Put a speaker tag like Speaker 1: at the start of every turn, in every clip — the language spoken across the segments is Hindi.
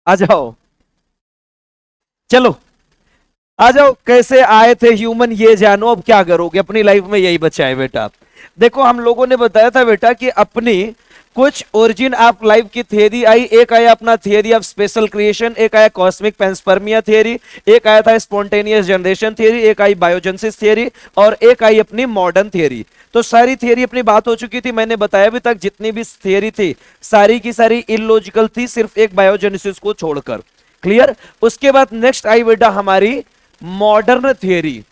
Speaker 1: आ जाओ, चलो आ जाओ। कैसे आए थे ह्यूमन ये जानो, अब क्या करोगे अपनी लाइफ में, यही बचा है बेटा। देखो हम लोगों ने बताया था बेटा कि अपनी कुछ ओरिजिन ऑफ लाइफ की थियरी आई। एक आया अपना थियरी ऑफ स्पेशल क्रिएशन, एक आया कॉस्मिक पेंसपर्मिया थियरी, एक आया था स्पॉन्टेनियस जनरेशन थियरी, एक आई बायोजेंसिस थियरी, और एक आई अपनी मॉडर्न थियरी। तो सारी थियरी अपनी बात हो चुकी थी। मैंने बताया अभी तक जितनी भी थियरी थी सारी की सारी इलॉजिकल थी, सिर्फ एक बायोजेनेसिस को छोड़कर। क्लियर। उसके बाद नेक्स्ट आई बेटा हमारी मॉडर्न थियरी।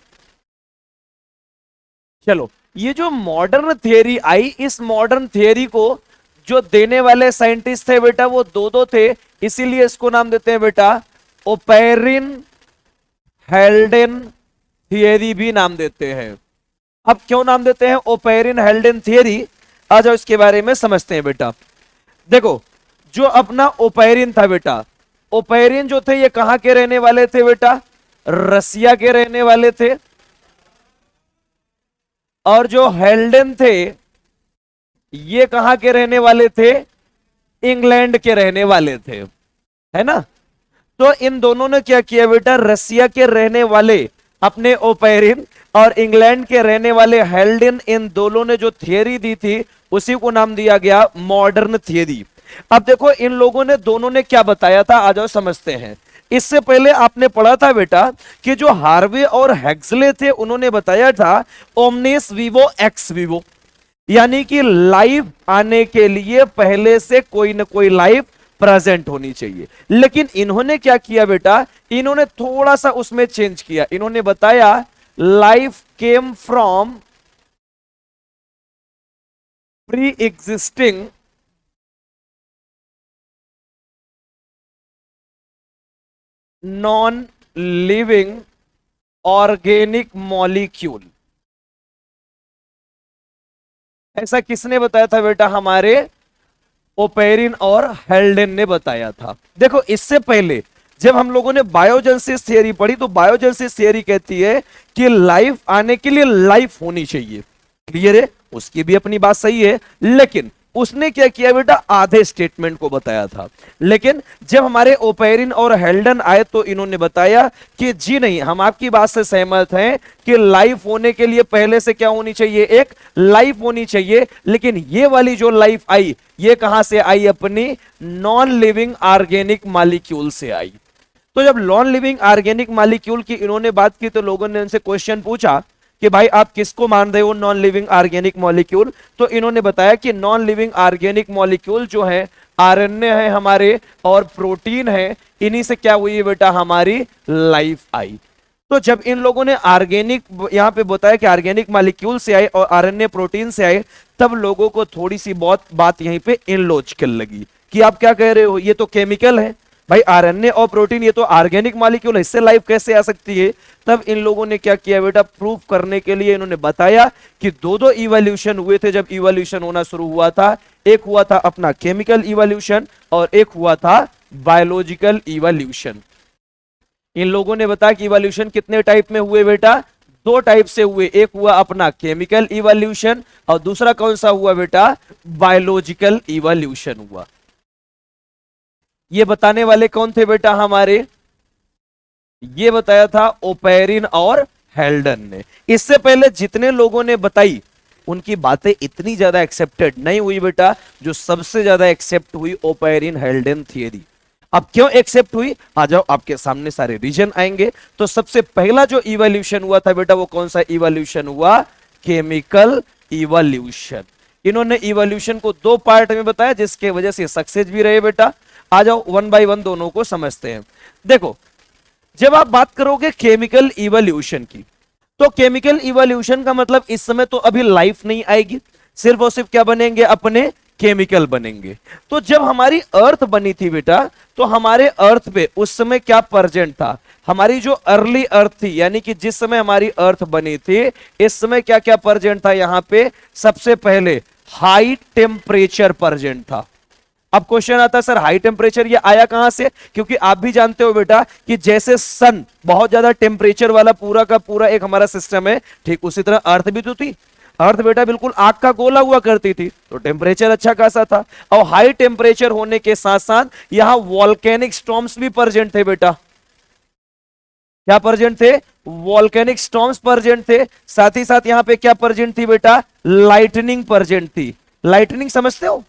Speaker 1: चलो, ये जो मॉडर्न थियरी आई, इस मॉडर्न थियरी को जो देने वाले साइंटिस्ट थे बेटा वो दो दो थे, इसीलिए इसको नाम देते हैं बेटा ओपेरिन हेल्डेन थियरी भी नाम देते हैं। अब क्यों नाम देते हैं ओपेरिन हेल्डेन थियरी, आ जाओ इसके बारे में समझते हैं बेटा। देखो, जो अपना ओपेरिन था बेटा, ओपेरिन जो थे ये कहां के रहने वाले थे बेटा, रसिया के रहने वाले थे। और जो हेल्डन थे ये कहां के रहने वाले थे, इंग्लैंड के रहने वाले थे, है ना। तो इन दोनों ने क्या किया बेटा, रसिया के रहने वाले अपने ओपेरिन और इंग्लैंड के रहने वाले हेल्डन, इन दोनों ने जो थियरी दी थी उसी को नाम दिया गया मॉडर्न थियरी। अब देखो इन लोगों ने दोनों ने क्या बताया था, आ जाओ समझते हैं। इससे पहले आपने पढ़ा था बेटा कि जो हार्वे और हेक्सले थे उन्होंने बताया था ओमनिस विवो एक्स विवो, यानी कि लाइफ आने के लिए पहले से कोई ना कोई लाइफ प्रेजेंट होनी चाहिए। लेकिन इन्होंने क्या किया बेटा, इन्होंने थोड़ा सा उसमें चेंज किया। इन्होंने बताया life came from pre existing non living organic molecule. ऐसा किसने बताया था बेटा, हमारे ओपेरिन और हेल्डेन ने बताया था। देखो इससे पहले जब हम लोगों ने बायोजेनेसिस थियरी पढ़ी तो बायोजेनेसिस थियरी कहती है कि लाइफ आने के लिए लाइफ होनी चाहिए। क्लियर है, उसकी भी अपनी बात सही है, लेकिन उसने क्या किया बेटा, आधे स्टेटमेंट को बताया था। लेकिन जब हमारे ओपेरिन और हेल्डन आए तो इन्होंने बताया कि जी नहीं, हम आपकी बात से सहमत हैं कि लाइफ होने के लिए पहले से क्या होनी चाहिए, एक लाइफ होनी चाहिए। लेकिन ये वाली जो लाइफ आई ये कहां से आई, अपनी नॉन लिविंग ऑर्गेनिक मॉलिक्यूल से आई। तो जब नॉन लिविंग ऑर्गेनिक मॉलिक्यूल की इन्होंने बात की तो लोगों ने उनसे क्वेश्चन पूछा कि भाई आप किसको मान रहे हो नॉन लिविंग ऑर्गेनिक मॉलिक्यूल। तो इन्होंने बताया कि नॉन लिविंग ऑर्गेनिक मॉलिक्यूल जो है आरएनए है हमारे और प्रोटीन है, इन्हीं से क्या हुई है बेटा, हमारी लाइफ आई। तो जब इन लोगों ने ऑर्गेनिक यहां पे बताया कि ऑर्गेनिक मॉलिक्यूल से आए और आरएनए प्रोटीन से आए, तब लोगों को थोड़ी सी बहुत बात यहीं पे इनलॉजिकल लगी कि आप क्या कह रहे हो, ये तो केमिकल है भाई, आरएनए और प्रोटीन ये तो ऑर्गेनिक मॉलिक्यूल है, इससे लाइफ कैसे आ सकती है। तब इन लोगों ने क्या किया बेटा, प्रूफ करने के लिए इन्होंने बताया कि दो दो इवोल्यूशन हुए थे। जब इवोल्यूशन होना शुरू हुआ था, एक हुआ था अपना केमिकल इवोल्यूशन और एक हुआ था बायोलॉजिकल इवोल्यूशन। इन लोगों ने बताया कि इवोल्यूशन कितने टाइप में हुए बेटा, दो टाइप से हुए। एक हुआ अपना केमिकल इवोल्यूशन और दूसरा कौन सा हुआ बेटा, बायोलॉजिकल इवोल्यूशन हुआ। ये बताने वाले कौन थे बेटा, हमारे ये बताया था ओपेरिन और हेल्डन ने। इससे पहले जितने लोगों ने बताई उनकी बातें इतनी ज्यादा एक्सेप्टेड नहीं हुई बेटा, जो सबसे ज्यादा एक्सेप्ट हुई ओपेरिन हेल्डन थियरी। अब क्यों एक्सेप्ट हुई, आ जाओ आपके सामने सारे रीजन आएंगे। तो सबसे पहला जो इवोल्यूशन हुआ था बेटा वो कौन सा इवोल्यूशन हुआ, केमिकल इवोल्यूशन। इन्होंने इवोल्यूशन को दो पार्ट में बताया जिसके वजह से सक्सेस भी रहे बेटा। आ जाओ वन बाय वन दोनों को समझते हैं। देखो जब आप बात करोगे केमिकल इवोल्यूशन की, तो केमिकल इवोल्यूशन का मतलब इस समय तो अभी लाइफ नहीं आएगी, सिर्फ और सिर्फ क्या बनेंगे, अपने केमिकल बनेंगे। तो जब हमारी अर्थ बनी थी बेटा, तो हमारे अर्थ पे उस समय क्या प्रेजेंट था, हमारी जो अर्ली अर्थ थी, यानी कि जिस समय हमारी अर्थ बनी थी इस समय क्या क्या प्रेजेंट था यहां पे, सबसे पहले हाई टेम्परेचर प्रेजेंट था। अब क्वेश्चन आता है सर हाई टेम्परेचर ये आया कहां से, क्योंकि आप भी जानते हो बेटा कि जैसे सन बहुत ज्यादा टेम्परेचर वाला पूरा का पूरा एक हमारा सिस्टम है, ठीक उसी तरह अर्थ भी तो थी। अर्थ बेटा बिल्कुल आग का गोला हुआ करती थी, तो टेम्परेचर अच्छा खासा था, और हाई टेम्परेचर होने के साथ साथ यहां वॉल्केनिक स्टॉर्म्स भी प्रेजेंट थे बेटा। क्या प्रेजेंट थे? वॉल्केनिक स्टॉर्म्स प्रेजेंट थे। साथ ही साथ यहां पे क्या प्रेजेंट थी बेटा? लाइटनिंग प्रेजेंट थी। लाइटनिंग समझते हो?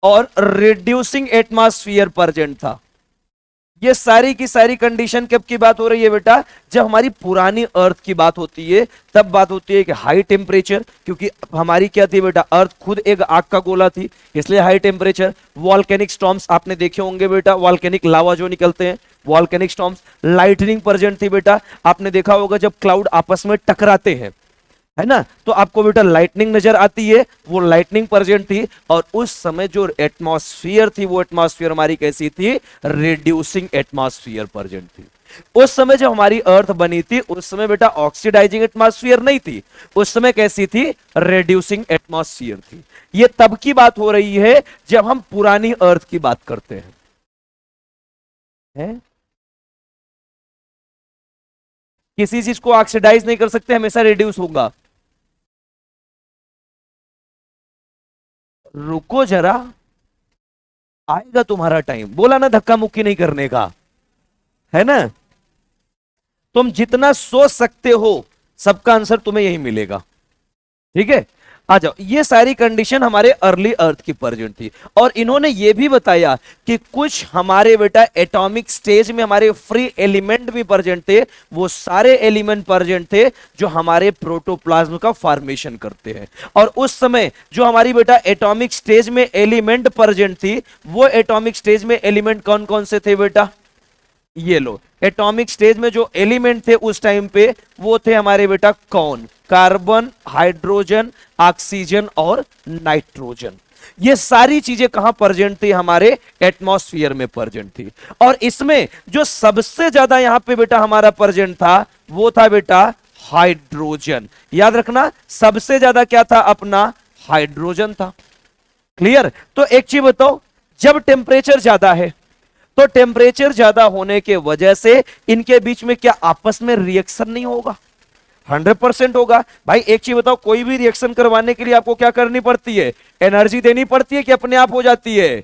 Speaker 1: और रिड्यूसिंग एटमॉस्फेयर प्रेजेंट था। ये सारी की सारी कंडीशन कब की बात हो रही है बेटा? जब हमारी पुरानी अर्थ की बात होती है, तब बात होती है कि हाई टेम्परेचर, क्योंकि हमारी क्या थी बेटा? अर्थ खुद एक आग का गोला थी, इसलिए हाई टेम्परेचर। वॉल्केनिक स्टॉर्म्स आपने देखे होंगे बेटा, वॉल्केनिक लावा जो निकलते हैं, वॉल्केनिक स्टॉर्म्स। लाइटनिंग प्रेजेंट थी बेटा, आपने देखा होगा जब क्लाउड आपस में टकराते हैं, है ना, तो आपको बेटा लाइटनिंग नजर आती है, वो लाइटनिंग प्रेजेंट थी। और उस समय जो एटमॉस्फेयर थी, वो एटमॉस्फेयर हमारी कैसी थी? रिड्यूसिंग एटमॉस्फेयर प्रेजेंट थी। उस समय जब हमारी अर्थ बनी थी, उस समय बेटा ऑक्सीडाइजिंग एटमॉस्फेयर नहीं थी, उस समय कैसी थी? रिड्यूसिंग एटमॉस्फेयर थी। ये तब की बात हो रही है जब हम पुरानी अर्थ की बात करते हैं, है? किसी चीज को ऑक्सीडाइज नहीं कर सकते, हमेशा रिड्यूस होगा। रुको जरा, आएगा तुम्हारा टाइम, बोला ना धक्का मुक्की नहीं करने का, है ना? तुम जितना सोच सकते हो सबका आंसर तुम्हें यही मिलेगा, ठीक है? आ जाओ, ये सारी कंडीशन हमारे अर्ली अर्थ की प्रेजेंट थी। और इन्होंने ये भी बताया कि कुछ हमारे बेटा एटॉमिक स्टेज में हमारे फ्री एलिमेंट भी प्रेजेंट थे। वो सारे एलिमेंट प्रेजेंट थे जो हमारे प्रोटोप्लाज्म का फॉर्मेशन करते हैं। और उस समय जो हमारी बेटा एटॉमिक स्टेज में एलिमेंट प्रेजेंट थी, वो एटॉमिक स्टेज में एलिमेंट कौन कौन से थे बेटा? ये लो, एटॉमिक स्टेज में जो एलिमेंट थे उस टाइम पे, वो थे हमारे बेटा कौन? कार्बन, हाइड्रोजन, ऑक्सीजन और नाइट्रोजन। ये सारी चीजें कहां प्रेजेंट थी? हमारे एटमॉस्फेयर में प्रेजेंट थी। और इसमें जो सबसे ज्यादा यहां पे बेटा हमारा प्रेजेंट था, वो था बेटा हाइड्रोजन। याद रखना, सबसे ज्यादा क्या था अपना? हाइड्रोजन था। क्लियर? तो एक चीज बताओ, जब टेम्परेचर ज्यादा है, तो टेम्परेचर ज्यादा होने के वजह से इनके बीच में क्या आपस में रिएक्शन नहीं होगा? 100% होगा। भाई एक चीज बताओ, कोई भी रिएक्शन करवाने के लिए आपको क्या करनी पड़ती है? एनर्जी देनी पड़ती है कि अपने आप हो जाती है?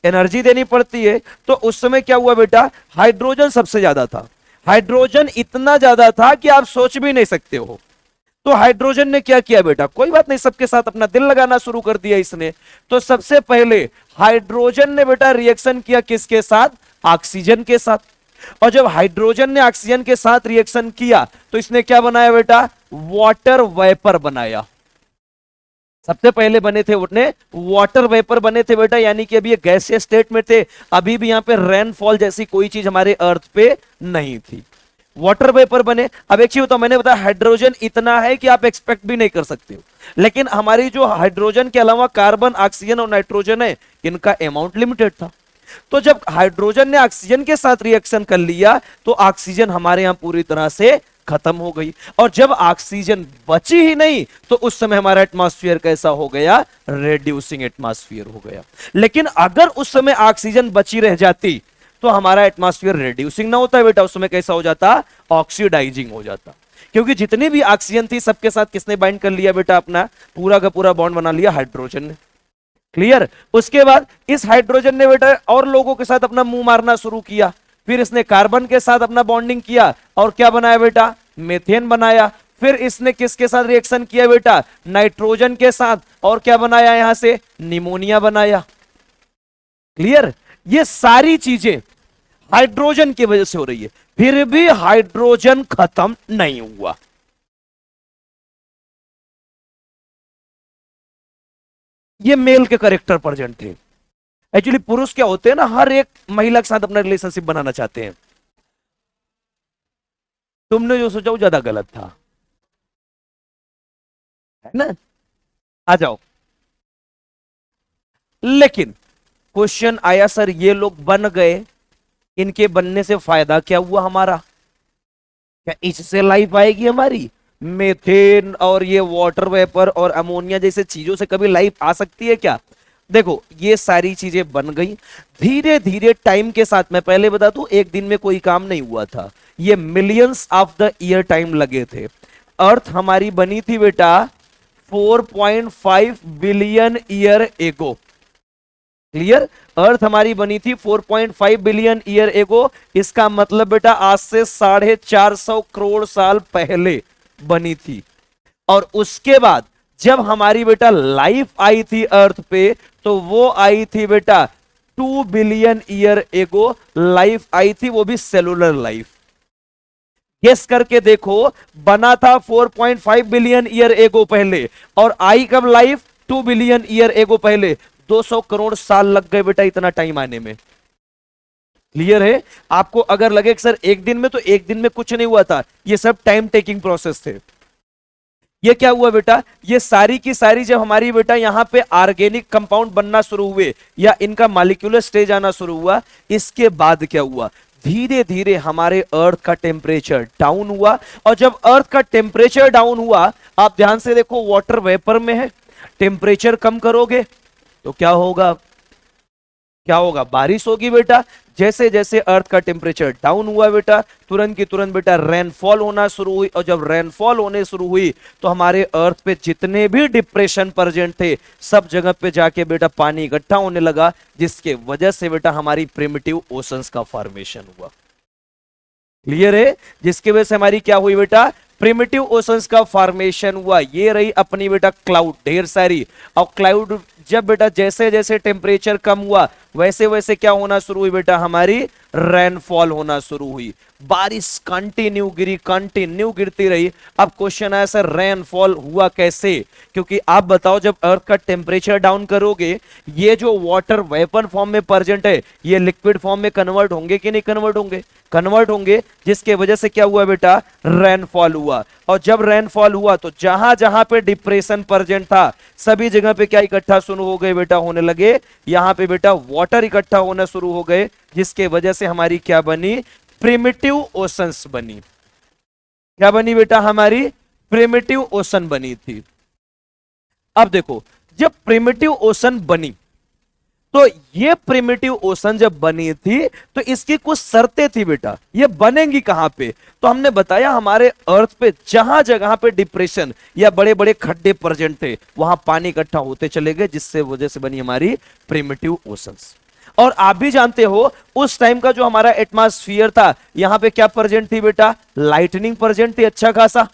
Speaker 1: एनर्जी देनी पड़ती है। तो उस समय क्या हुआ बेटा? हाइड्रोजन सबसे ज्यादा था। हाइड्रोजन इतना ज्यादा था कि आप सोच भी नहीं सकते हो। तो हाइड्रोजन ने क्या किया बेटा? कोई बात नहीं, सबके साथ अपना दिल लगाना शुरू कर दिया इसने। तो सबसे पहले हाइड्रोजन ने बेटा रिएक्शन किया किसके साथ? ऑक्सीजन के साथ। और जब हाइड्रोजन ने ऑक्सीजन के साथ रिएक्शन किया, तो इसने क्या बनाया बेटा? वाटर वेपर बनाया। सबसे पहले बने थे उठने वाटर वेपर बने थे बेटा, यानी कि अभी ये गैसीय स्टेट में थे, अभी भी यहां पे रेनफॉल जैसी कोई चीज हमारे अर्थ पे नहीं थी। वाटर वेपर बने। अब एक चीज बताओ, मैंने बताया हाइड्रोजन इतना है कि आप एक्सपेक्ट भी नहीं कर सकते हो, लेकिन हमारी जो हाइड्रोजन के अलावा कार्बन, ऑक्सीजन और नाइट्रोजन है, इनका अमाउंट लिमिटेड था। तो जब हाइड्रोजन ने ऑक्सीजन के साथ रिएक्शन कर लिया, तो ऑक्सीजन हमारे यहां पूरी तरह से खत्म हो गई। और जब ऑक्सीजन बची ही नहीं, तो उस समय हमारा एटमॉस्फेयर कैसा हो गया? रेड्यूसिंग एटमॉस्फेयर हो गया। लेकिन अगर उस समय ऑक्सीजन बची रह जाती, तो हमारा एटमॉस्फेयर रिड्यूसिंग ना होता बेटा, उस समय कैसा हो जाता? ऑक्सीडाइजिंग हो जाता। क्योंकि जितनी भी ऑक्सीजन थी, सबके साथ किसने बाइंड कर लिया बेटा? अपना पूरा का पूरा बॉन्ड बना लिया हाइड्रोजन ने। क्लियर? उसके बाद इस हाइड्रोजन ने बेटा और लोगों के साथ अपना मुंह मारना शुरू किया। फिर इसने कार्बन के साथ अपना बॉन्डिंग किया और क्या बनाया बेटा? मीथेन बनाया। फिर इसने किसके साथ रिएक्शन किया बेटा? नाइट्रोजन के साथ, और क्या बनाया? यहां से निमोनिया बनाया। क्लियर? ये सारी चीजें हाइड्रोजन की वजह से हो रही है। फिर भी हाइड्रोजन खत्म नहीं हुआ। ये मेल के करेक्टर प्रेजेंट थे। एक्चुअली पुरुष क्या होते हैं ना, हर एक महिला के साथ अपना रिलेशनशिप बनाना चाहते हैं। तुमने जो सोचा वो ज्यादा गलत था, है ना? आ जाओ। लेकिन क्वेश्चन आया, सर ये लोग बन गए, इनके बनने से फायदा क्या हुआ हमारा? क्या इससे लाइफ आएगी हमारी? मेथेन और ये वाटर वेपर और अमोनिया जैसे चीजों से कभी लाइफ आ सकती है क्या? देखो, ये सारी चीजें बन गई धीरे धीरे टाइम के साथ। मैं पहले बता दूं, एक दिन में कोई काम नहीं हुआ था, ये millions of the year time लगे थे। अर्थ हमारी बनी थी बेटा 4.5 बिलियन ईयर एगो। क्लियर? अर्थ हमारी बनी थी 4.5 बिलियन ईयर एगो। इसका मतलब बेटा आज से 450 करोड़ साल पहले बनी थी। और उसके बाद जब हमारी बेटा लाइफ आई थी अर्थ पे, तो वो आई थी बेटा 2 billion year ago life I थी, वो भी सेलुलर लाइफ। गेस करके देखो, बना था 4.5 बिलियन ईयर एगो पहले, और आई कब लाइफ? 2 बिलियन ईयर एगो पहले। 200 करोड़ साल लग गए बेटा इतना टाइम आने में। क्लियर है? आपको अगर लगे कि सर एक दिन में, तो एक दिन में कुछ नहीं हुआ था, ये सब टाइम टेकिंग प्रोसेस थे। ये क्या हुआ बेटा, ये सारी की सारी जब हमारी बेटा यहां पे ऑर्गेनिक कंपाउंड बनना शुरू हुए या इनका मॉलिक्यूलर स्टेज आना शुरू हुआ, इसके बाद क्या हुआ, धीरे धीरे हमारे अर्थ का टेम्परेचर डाउन हुआ। और जब अर्थ का टेम्परेचर डाउन हुआ, आप ध्यान से देखो, वाटर वेपर में है, टेम्परेचर कम करोगे तो क्या होगा? क्या होगा? बारिश होगी बेटा। जैसे जैसे अर्थ का टेम्परेचर डाउन हुआ बेटा, तुरंत की तुरंत बेटा रेनफॉल होना शुरू हुई। और जब रेनफॉल होने शुरू हुई, तो हमारे अर्थ पे जितने भी डिप्रेशन प्रेजेंट थे, सब जगह पे जाके बेटा पानी इकट्ठा होने लगा, जिसके वजह से बेटा हमारी प्रिमिटिव ओशंस का फॉर्मेशन हुआ। क्लियर है? जिसकी वजह से हमारी क्या हुई बेटा, प्रिमिटिव ओशंस का फॉर्मेशन हुआ। ये रही अपनी बेटा क्लाउड, ढेर सारी। और क्लाउड जब बेटा जैसे जैसे टेम्परेचर कम हुआ, वैसे वैसे क्या होना शुरू हुई बेटा, हमारी रेनफॉल होना शुरू हुई। बारिश कंटिन्यू गिरती रही। अब क्वेश्चन आया, सर रेनफॉल हुआ कैसे? क्योंकि आप बताओ, जब अर्थ का टेम्परेचर डाउन करोगे, ये जो वाटर वेपर फॉर्म में प्रेजेंट है, ये लिक्विड फॉर्म में कन्वर्ट होंगे कि नहीं कन्वर्ट होंगे? कन्वर्ट होंगे, जिसके वजह से क्या हुआ बेटा, रेनफॉल हुआ। और जब रेनफॉल हुआ, तो जहां जहां पे डिप्रेशन प्रेजेंट था, सभी जगह पे क्या इकट्ठा शुरू हो गए बेटा, होने लगे, यहां पे बेटा वाटर इकट्ठा होना शुरू हो गए, जिसके वजह से हमारी क्या बनी, प्रिमिटिव ओशंस बनी। क्या बनी बेटा, हमारी प्रिमिटिव ओशन बनी थी। अब देखो, जब प्रिमिटिव ओशन बनी, तो ये प्रिमिटिव ओशन जब बनी थी, तो इसकी कुछ शर्तें थी बेटा। ये बनेंगी कहां पे? तो हमने बताया, हमारे अर्थ पे जहां जगह पे डिप्रेशन या बड़े बड़े खड्डे प्रेजेंट थे, वहां पानी इकट्ठा होते चले गए, जिससे वजह से बनी हमारी प्रिमिटिव ओशंस। और आप भी जानते हो, उस टाइम का जो हमारा एटमॉस्फेयर था, यहां पे क्या प्रेजेंट थी बेटा, लाइटनिंग प्रेजेंट थी अच्छा खासा।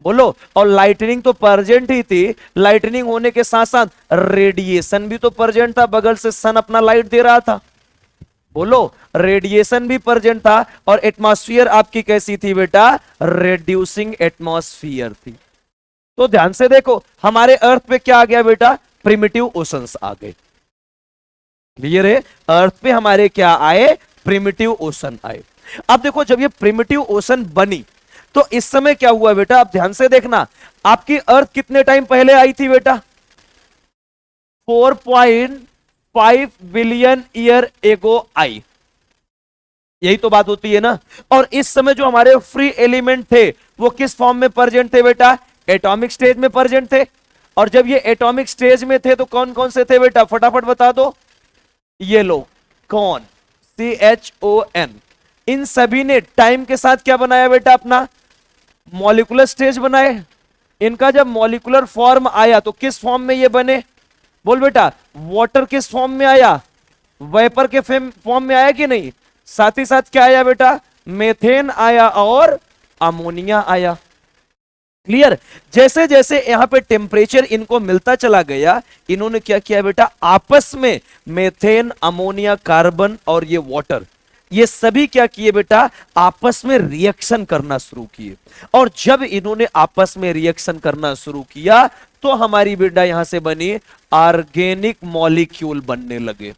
Speaker 1: बोलो, और लाइटनिंग तो प्रेजेंट ही थी, लाइटनिंग होने के साथ साथ रेडिएशन भी तो प्रेजेंट था, बगल से सन अपना लाइट दे रहा था। बोलो, रेडिएशन भी प्रेजेंट था। और एटमॉस्फेयर आपकी कैसी थी बेटा, रेड्यूसिंग एटमॉस्फेयर थी। तो ध्यान से देखो, हमारे अर्थ पे क्या आ गया बेटा, प्रिमिटिव ओशंस आ गए। क्लियर है? अर्थ पे हमारे क्या आए, प्रिमिटिव ओशन आए। अब देखो, जब ये प्रिमिटिव ओशन बनी, तो इस समय क्या हुआ बेटा, आप ध्यान से देखना, आपकी अर्थ कितने टाइम पहले आई थी बेटा, 4.5 बिलियन ईयर एगो आई। यही तो बात होती है ना। और इस समय जो हमारे फ्री एलिमेंट थे, वो किस फॉर्म में प्रेजेंट थे बेटा, एटॉमिक स्टेज में प्रेजेंट थे। और जब ये एटॉमिक स्टेज में थे, तो कौन कौन से थे बेटा, फटाफट बता दो। ये लो, कौन, CHON। इन सभी ने टाइम के साथ क्या बनाया बेटा, अपना मॉलिक्यूलर स्टेज बनाए। इनका जब मॉलिक्यूलर फॉर्म आया, तो किस फॉर्म में ये बने, बोल बेटा, वाटर किस फॉर्म में आया, वेपर के फॉर्म में आया कि नहीं? साथ ही साथ क्या आया बेटा, मेथेन आया और अमोनिया आया। क्लियर? जैसे जैसे यहां पे टेम्परेचर इनको मिलता चला गया, इन्होंने क्या किया बेटा, आपस में मेथेन, अमोनिया, कार्बन और ये वाटर, ये सभी क्या किए बेटा, आपस में रिएक्शन करना शुरू किए। और जब इन्होंने आपस में रिएक्शन करना शुरू किया, तो हमारी बेटा यहां से बनी ऑर्गेनिक मॉलिक्यूल बनने लगे।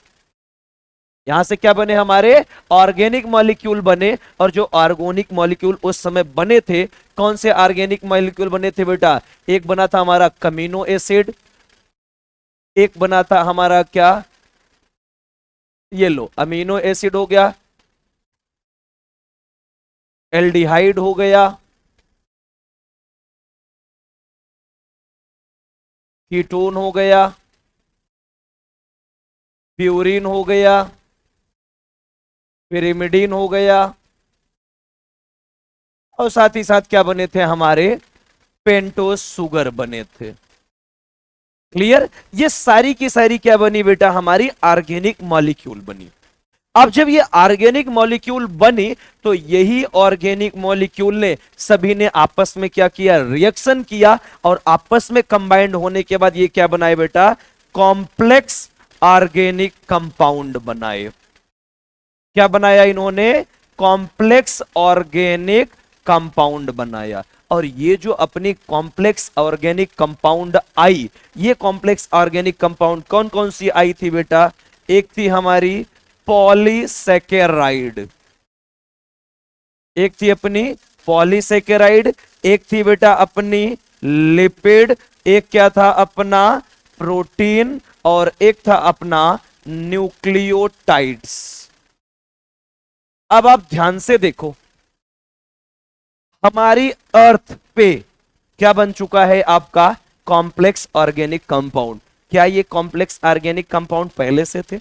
Speaker 1: यहां से क्या बने, हमारे ऑर्गेनिक मॉलिक्यूल बने। और जो ऑर्गेनिक मॉलिक्यूल उस समय बने थे, कौन से ऑर्गेनिक मॉलिक्यूल बने थे बेटा, एक बना था हमारा कमिनो एसिड, एक बना था हमारा क्या, ये लो अमीनो एसिड हो गया, एल्डिहाइड हो गया, कीटोन हो गया, प्यूरिन हो गया, पिरिमिडीन हो गया, और साथ ही साथ क्या बने थे हमारे पेंटोस शुगर बने थे। क्लियर? ये सारी की सारी क्या बनी बेटा? हमारी ऑर्गेनिक मॉलिक्यूल बनी। अब जब ये ऑर्गेनिक मॉलिक्यूल बनी तो यही ऑर्गेनिक मॉलिक्यूल ने सभी ने आपस में क्या किया? रिएक्शन किया, और आपस में कंबाइंड होने के बाद ये क्या बनाए बेटा? कॉम्प्लेक्स ऑर्गेनिक कंपाउंड बनाए। क्या बनाया इन्होंने? कॉम्प्लेक्स ऑर्गेनिक कंपाउंड बनाया। और ये जो अपनी कॉम्प्लेक्स ऑर्गेनिक कंपाउंड आई, ये कॉम्प्लेक्स ऑर्गेनिक कंपाउंड कौन कौन सी आई थी बेटा? एक थी हमारी पॉलीसेकेराइड, एक थी अपनी पॉलीसेकेराइड, एक थी बेटा अपनी लिपिड, एक क्या था अपना? प्रोटीन, और एक था अपना न्यूक्लियोटाइड्स। अब आप ध्यान से देखो, हमारी अर्थ पे क्या बन चुका है आपका? Complex organic compound. क्या ये कॉम्प्लेक्स ऑर्गेनिक कंपाउंड पहले से थे?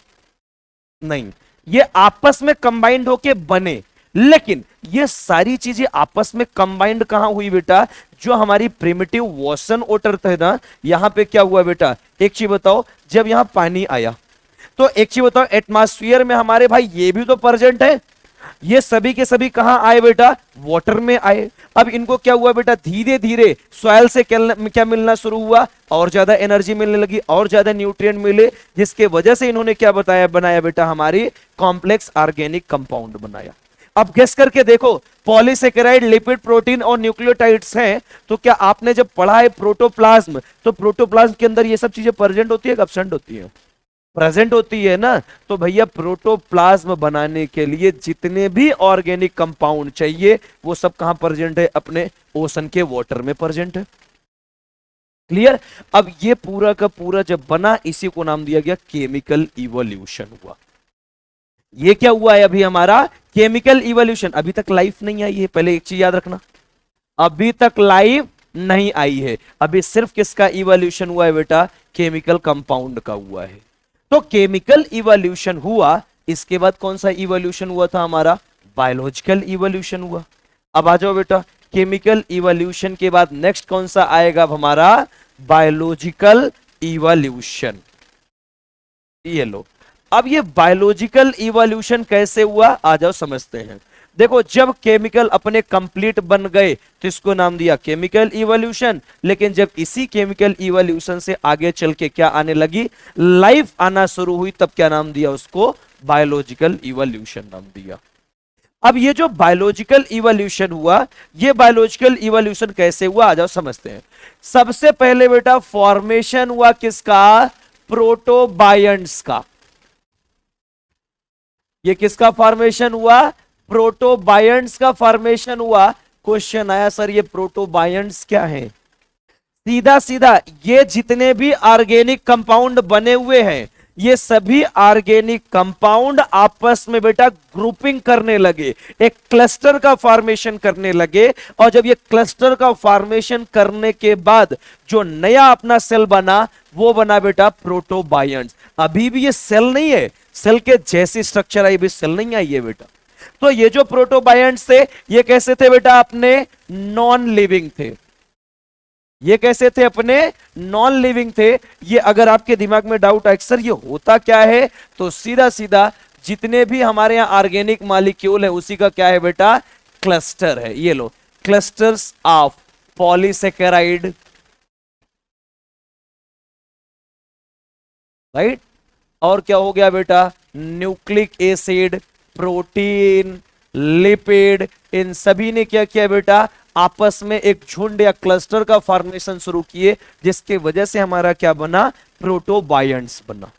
Speaker 1: नहीं, ये आपस में कंबाइंड होके बने। लेकिन ये सारी चीजें आपस में कंबाइंड कहां हुई बेटा? जो हमारी प्रिमिटिव वॉशन वाटर थे ना, यहां पे क्या हुआ बेटा? एक चीज बताओ, जब यहां पानी आया तो एक चीज बताओ, एटमॉस्फेयर में हमारे भाई ये भी तो प्रेजेंट है। ये सभी के सभी कहां आए बेटा? वाटर में आए। अब इनको क्या हुआ बेटा? धीरे धीरे सॉइल से क्या मिलना शुरू हुआ? और ज्यादा एनर्जी मिलने लगी, और ज्यादा न्यूट्रिएंट मिले, जिसके वजह से इन्होंने क्या बनाया बेटा? हमारी कॉम्प्लेक्स ऑर्गेनिक कंपाउंड बनाया। अब गेस करके देखो, पॉलीसेकेराइड, लिपिड, प्रोटीन और न्यूक्लियोटाइड्स हैं, तो क्या आपने जब पढ़ा है प्रोटोप्लाज्म, तो प्रोटोप्लाज्म के अंदर ये सब चीजें प्रेजेंट होती है कि एब्सेंट होती है? प्रेजेंट होती है ना। तो भैया प्रोटोप्लाज्म बनाने के लिए जितने भी ऑर्गेनिक कंपाउंड चाहिए वो सब कहां प्रेजेंट है? अपने ओशन के वाटर में प्रेजेंट है। क्लियर? अब ये पूरा का पूरा जब बना, इसी को नाम दिया गया केमिकल इवोल्यूशन हुआ। ये क्या हुआ है अभी? हमारा केमिकल इवोल्यूशन। अभी तक लाइफ नहीं आई है, पहले एक चीज याद रखना, अभी तक लाइफ नहीं आई है। अभी सिर्फ किसका इवोल्यूशन हुआ है बेटा? केमिकल कंपाउंड का हुआ है। तो केमिकल इवोल्यूशन हुआ, इसके बाद कौन सा इवोल्यूशन हुआ था? हमारा बायोलॉजिकल इवोल्यूशन हुआ। अब आ जाओ बेटा, केमिकल इवोल्यूशन के बाद नेक्स्ट कौन सा आएगा? अब हमारा बायोलॉजिकल इवोल्यूशन। ये लो, अब ये बायोलॉजिकल इवोल्यूशन कैसे हुआ, आ जाओ समझते हैं। देखो, जब केमिकल अपने कंप्लीट बन गए तो इसको नाम दिया केमिकल इवोल्यूशन। लेकिन जब इसी केमिकल इवोल्यूशन से आगे चल के क्या आने लगी? लाइफ आना शुरू हुई, तब क्या नाम दिया उसको? बायोलॉजिकल इवोल्यूशन नाम दिया। अब ये जो बायोलॉजिकल इवोल्यूशन हुआ, ये बायोलॉजिकल इवोल्यूशन कैसे हुआ, आ जाओ समझते हैं। सबसे पहले बेटा फॉर्मेशन हुआ किसका? प्रोटोबायंट्स का। ये किसका फॉर्मेशन हुआ? प्रोटोबायंट्स का फॉर्मेशन हुआ। क्वेश्चन आया सर ये प्रोटोबायंट्स क्या है? सीधा सीधा, ये जितने भी ऑर्गेनिक कंपाउंड बने हुए हैं, ये सभी ऑर्गेनिक कंपाउंड आपस में बेटा ग्रुपिंग करने लगे, एक क्लस्टर का फॉर्मेशन करने लगे। और जब ये क्लस्टर का फॉर्मेशन करने के बाद जो नया अपना सेल बना, वो बना बेटा प्रोटोबायंट्स। अभी भी ये सेल नहीं है, सेल के जैसी स्ट्रक्चर आई, भी सेल नहीं आई है बेटा। तो ये जो प्रोटोबायंट्स थे, ये कैसे थे बेटा? अपने नॉन लिविंग थे। ये कैसे थे? अपने नॉन लिविंग थे। ये अगर आपके दिमाग में डाउट है सर ये होता क्या है, तो सीधा सीधा जितने भी हमारे यहां ऑर्गेनिक मॉलिक्यूल है उसी का क्या है बेटा? क्लस्टर है। ये लो, क्लस्टर्स ऑफ पॉलीसेकेराइड, राइट। और क्या हो गया बेटा? न्यूक्लिक एसिड, प्रोटीन, लिपिड, इन सभी ने क्या किया बेटा? आपस में एक झुंड या क्लस्टर का फॉर्मेशन शुरू किए, जिसके वजह से हमारा क्या बना? प्रोटोबायंट्स बना।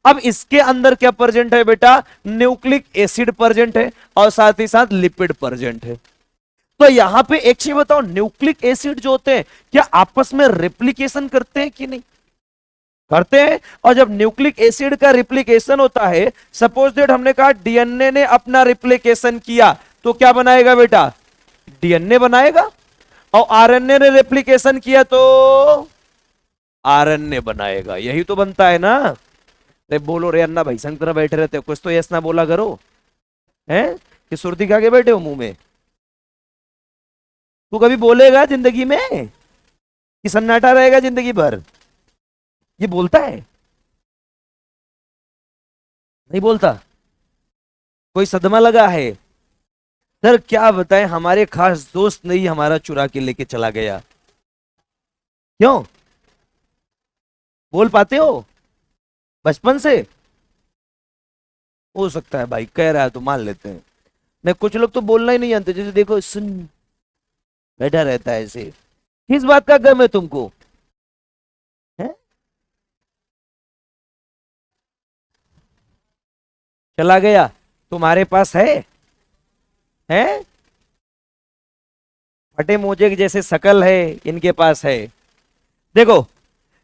Speaker 1: अब इसके अंदर क्या प्रेजेंट है बेटा? न्यूक्लिक एसिड प्रेजेंट है, और साथ ही साथ लिपिड प्रेजेंट है। तो यहां पे एक चीज बताओ, न्यूक्लिक एसिड जो होते हैं क्या आपस में रिप्लिकेशन करते हैं कि नहीं? करते हैं। और जब न्यूक्लिक एसिड का रिप्लिकेशन होता है, सपोज दैट हमने कहा डीएनए ने अपना रिप्लिकेशन किया, तो क्या बनाएगा बेटा? डीएनए बनाएगा। और आरएनए ने रेप्लिकेशन किया तो आरएनए बनाएगा। यही तो बनता है ना। अरे बोलो रे अन्ना भाई, संग तरह बैठे रहते हो, कुछ तो यस ना बोला करो। हैं कि सुर्ती खा के बैठे हो मुंह में? तू कभी बोलेगा जिंदगी में कि सन्नाटा रहेगा जिंदगी भर? ये बोलता है? नहीं बोलता। कोई सदमा लगा है? सर क्या बताएं, हमारे खास दोस्त ने ही हमारा चुरा के लेके चला गया। क्यों? बोल पाते हो बचपन से? हो सकता है भाई, कह रहा है तो मान लेते हैं। नहीं, कुछ लोग तो बोलना ही नहीं जानते, जैसे देखो सुन बैठा रहता है ऐसे। किस बात का गम है तुमको? है? चला गया? तुम्हारे पास है? हैं? फटे मोजे की जैसे शकल है, इनके पास है। देखो,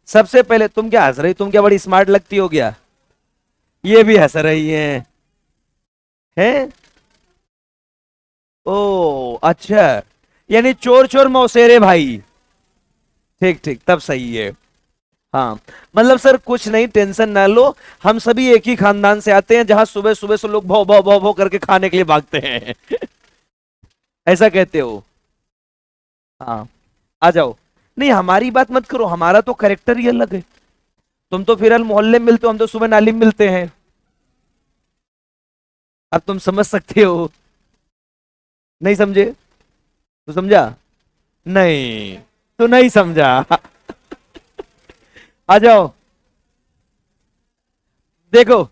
Speaker 1: सबसे पहले तुम क्या हंस रही? तुम क्या बड़ी स्मार्ट लगती हो क्या? ये भी हंस रही है। हैं? ओ अच्छा, यानी चोर चोर मौसेरे भाई। ठीक ठीक, तब सही है। हाँ, मतलब सर कुछ नहीं, टेंशन ना लो। हम सभी एक ही खानदान से आते हैं, जहां सुबह सुबह से लोग भौ भौ भौ भौ करके खाने के लिए भागते हैं। ऐसा कहते हो? हाँ, आ जाओ। नहीं, हमारी बात मत करो, हमारा तो करेक्टर ही अलग है। तुम तो फिर मोहल्ले में मिलते हो, हम तो सुबह नाली में मिलते हैं। अब तुम समझ सकते हो? नहीं समझे? तू समझा? नहीं, तू नहीं समझा। आ जाओ। देखो,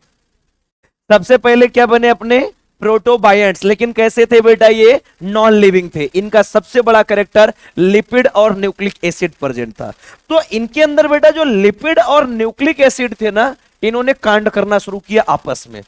Speaker 1: सबसे पहले क्या बने अपने? प्रोटोबायंट्स। लेकिन कैसे थे बेटा? ये नॉन लिविंग थे। इनका सबसे बड़ा कैरेक्टर लिपिड और न्यूक्लिक एसिड प्रेजेंट था। तो इनके अंदर बेटा जो लिपिड और न्यूक्लिक एसिड थे ना, इन्होंने कांड करना शुरू किया आपस में।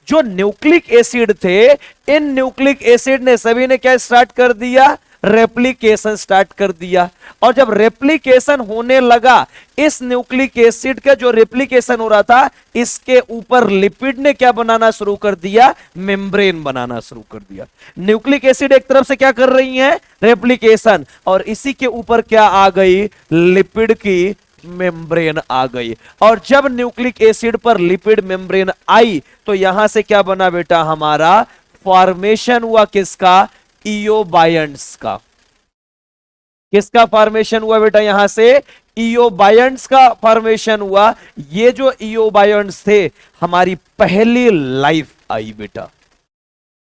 Speaker 1: जो न्यूक्लिक एसिड थे, इन न्यूक्लिक एसिड ने सभी ने क्या स्टार्ट कर दिया? रेप्लिकेशन स्टार्ट कर दिया। और जब रेप्लिकेशन होने लगा, इस न्यूक्लिक एसिड का जो रेप्लिकेशन हो रहा था, इसके ऊपर लिपिड ने क्या बनाना शुरू कर दिया? मेम्ब्रेन बनाना शुरू कर दिया। न्यूक्लिक एसिड एक तरफ से क्या कर रही है? रेप्लिकेशन। और इसी के ऊपर क्या आ गई? लिपिड की मेम्ब्रेन आ गई। और जब न्यूक्लिक एसिड पर लिपिड मेम्ब्रेन आई, तो यहां से क्या बना बेटा? हमारा फॉर्मेशन हुआ किसका? इयोबायंट्स का। किसका फॉर्मेशन हुआ बेटा? यहां से इयोबायंट्स का फॉर्मेशन हुआ। ये जो इयोबायंट्स थे, हमारी पहली लाइफ आई बेटा।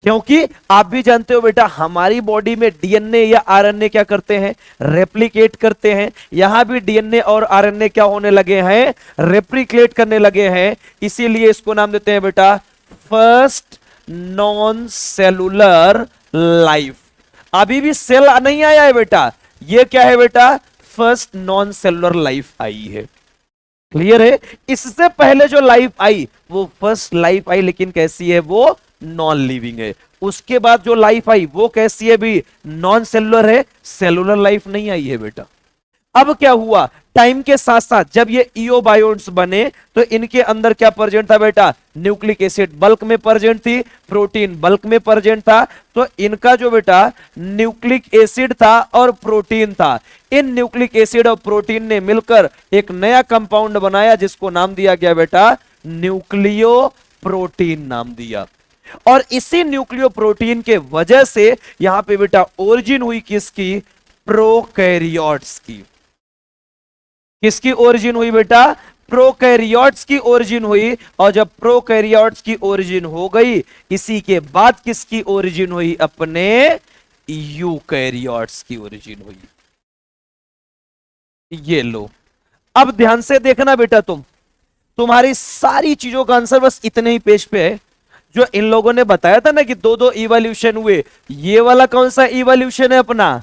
Speaker 1: क्योंकि आप भी जानते हो बेटा, हमारी बॉडी में डीएनए या आरएनए क्या करते हैं? रेप्लिकेट करते हैं। यहां भी डीएनए और आरएनए क्या होने लगे हैं? रेप्लिकेट करने लगे हैं। इसीलिए इसको नाम देते हैं बेटा फर्स्ट नॉन सेलुलर लाइफ। अभी भी सेल नहीं आया है बेटा, ये क्या है बेटा? First non cellular life I है। क्लियर है? इससे पहले जो लाइफ आई वो फर्स्ट लाइफ आई, लेकिन कैसी है वो? नॉन लिविंग है। उसके बाद जो लाइफ आई वो कैसी है? भी नॉन सेलुलर है, सेलुलर लाइफ नहीं आई है बेटा। अब क्या हुआ? टाइम के साथ साथ जब ये इयोबायोट्स बने, तो इनके अंदर क्या प्रेजेंट था बेटा? न्यूक्लिक एसिड बल्क में प्रेजेंट थी, प्रोटीन बल्क में प्रेजेंट था। तो इनका जो बेटा न्यूक्लिक एसिड था और प्रोटीन था, इन न्यूक्लिक एसिड और प्रोटीन ने मिलकर एक नया कंपाउंड बनाया, जिसको नाम दिया गया बेटा न्यूक्लियो प्रोटीन नाम दिया। और इसी न्यूक्लियो प्रोटीन के वजह से यहां पे बेटा ओरिजिन हुई किसकी? प्रोकैरियोट्स की। किसकी ओरिजिन हुई बेटा? प्रोकैरियोट्स की ओरिजिन हुई। और जब प्रोकैरियोट्स की ओरिजिन हो गई, इसी के बाद किसकी ओरिजिन हुई? अपने यूकैरियोट्स की ओरिजिन हुई। ये लो, अब ध्यान से देखना बेटा, तुम्हारी सारी चीजों का आंसर बस इतने ही पेज पे है। जो इन लोगों ने बताया था ना कि दो दो इवोल्यूशन हुए, ये वाला कौन सा इवोल्यूशन है? अपना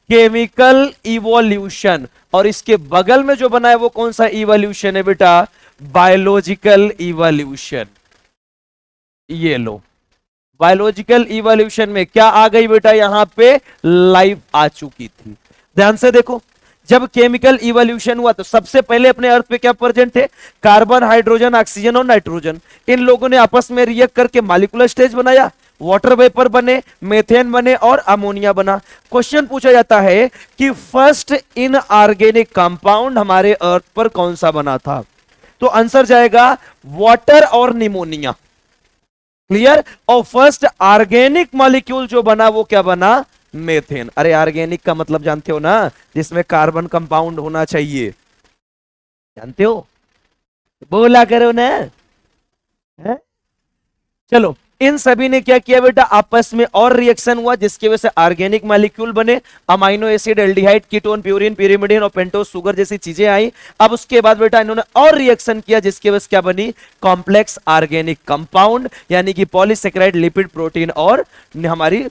Speaker 1: केमिकल इवोल्यूशन। और इसके बगल में जो बना है वो कौन सा इवोल्यूशन है बेटा? Biological evolution. ये लो, बायोलॉजिकल इवोल्यूशन में क्या आ गई बेटा? यहां पे लाइफ आ चुकी थी। ध्यान से देखो, जब केमिकल इवोल्यूशन हुआ तो सबसे पहले अपने अर्थ पे क्या प्रेजेंट थे? कार्बन, हाइड्रोजन, ऑक्सीजन और नाइट्रोजन। इन लोगों ने आपस में रिएक्ट करके मॉलिक्यूलर स्टेज बनाया, वाटर वेपर बने, मेथेन बने और अमोनिया बना। क्वेश्चन पूछा जाता है कि फर्स्ट इनऑर्गेनिक कंपाउंड हमारे अर्थ पर कौन सा बना था? तो आंसर जाएगा वाटर और निमोनिया। क्लियर? और फर्स्ट ऑर्गेनिक मॉलिक्यूल जो बना वो क्या बना? मेथेन। अरे ऑर्गेनिक का मतलब जानते हो ना, जिसमें कार्बन कंपाउंड होना चाहिए, जानते हो, बोला करो ना। है? चलो, इन सभी ने क्या किया बेटा, आपस में और रिएक्शन हुआ जिसकी वजह से ऑर्गेनिक मॉलिक्यूल बने, amino acid, aldehyde, ketone, purine, pyrimidine और पेंटोज शुगर जैसी चीजें आई। अब उसके बाद बेटा इन्होंने और रिएक्शन किया जिसकी वजह से क्या बनी, कॉम्प्लेक्स ऑर्गेनिक कंपाउंड, यानी कि पॉलीसेकेराइड, लिपिड, प्रोटीन और हमारी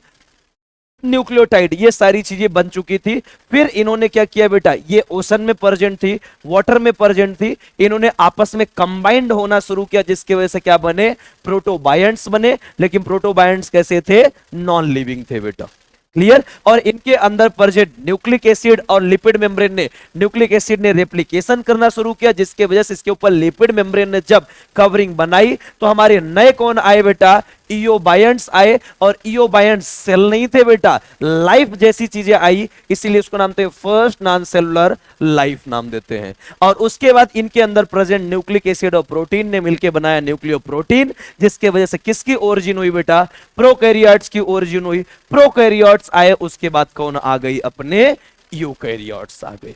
Speaker 1: न्यूक्लियोटाइड, ये सारी चीजें बन चुकी थी। फिर इन्होंने क्या किया बेटा, ये ओशन में प्रेजेंट थी, वाटर में प्रेजेंट थी, इन्होंने आपस में कंबाइंड होना शुरू किया जिसकी वजह से क्या बने, प्रोटोबायंट्स बने। लेकिन प्रोटोबायंट्स कैसे थे, नॉन लिविंग थे बेटा, क्लियर। और इनके अंदर प्रेजेंट न्यूक्लिक एसिड और लिपिड मेम्ब्रेन ने, न्यूक्लिक एसिड ने रेप्लिकेशन करना शुरू किया जिसके वजह से इसके ऊपर लिपिड मेम्ब्रेन ने जब कवरिंग बनाई तो हमारे नए कौन आए बेटा, इयोबायंट्स आए। और इयोबायंट्स सेल नहीं थे बेटा, लाइफ जैसी चीजें आई, इसीलिए उसको नाम थे फर्स्ट नॉन सेलुलर लाइफ नाम देते हैं। और उसके बाद इनके अंदर प्रेजेंट न्यूक्लिक एसिड और प्रोटीन ने मिलकर बनाया न्यूक्लियो प्रोटीन, जिसके वजह से किसकी ओरिजिन हुई बेटा, प्रोकैरियोट्स की ओरिजिन हुई। प्रोकैरियोट्स आए, उसके बाद कौन आ गई, अपने यूकैरियोट्स आ गए।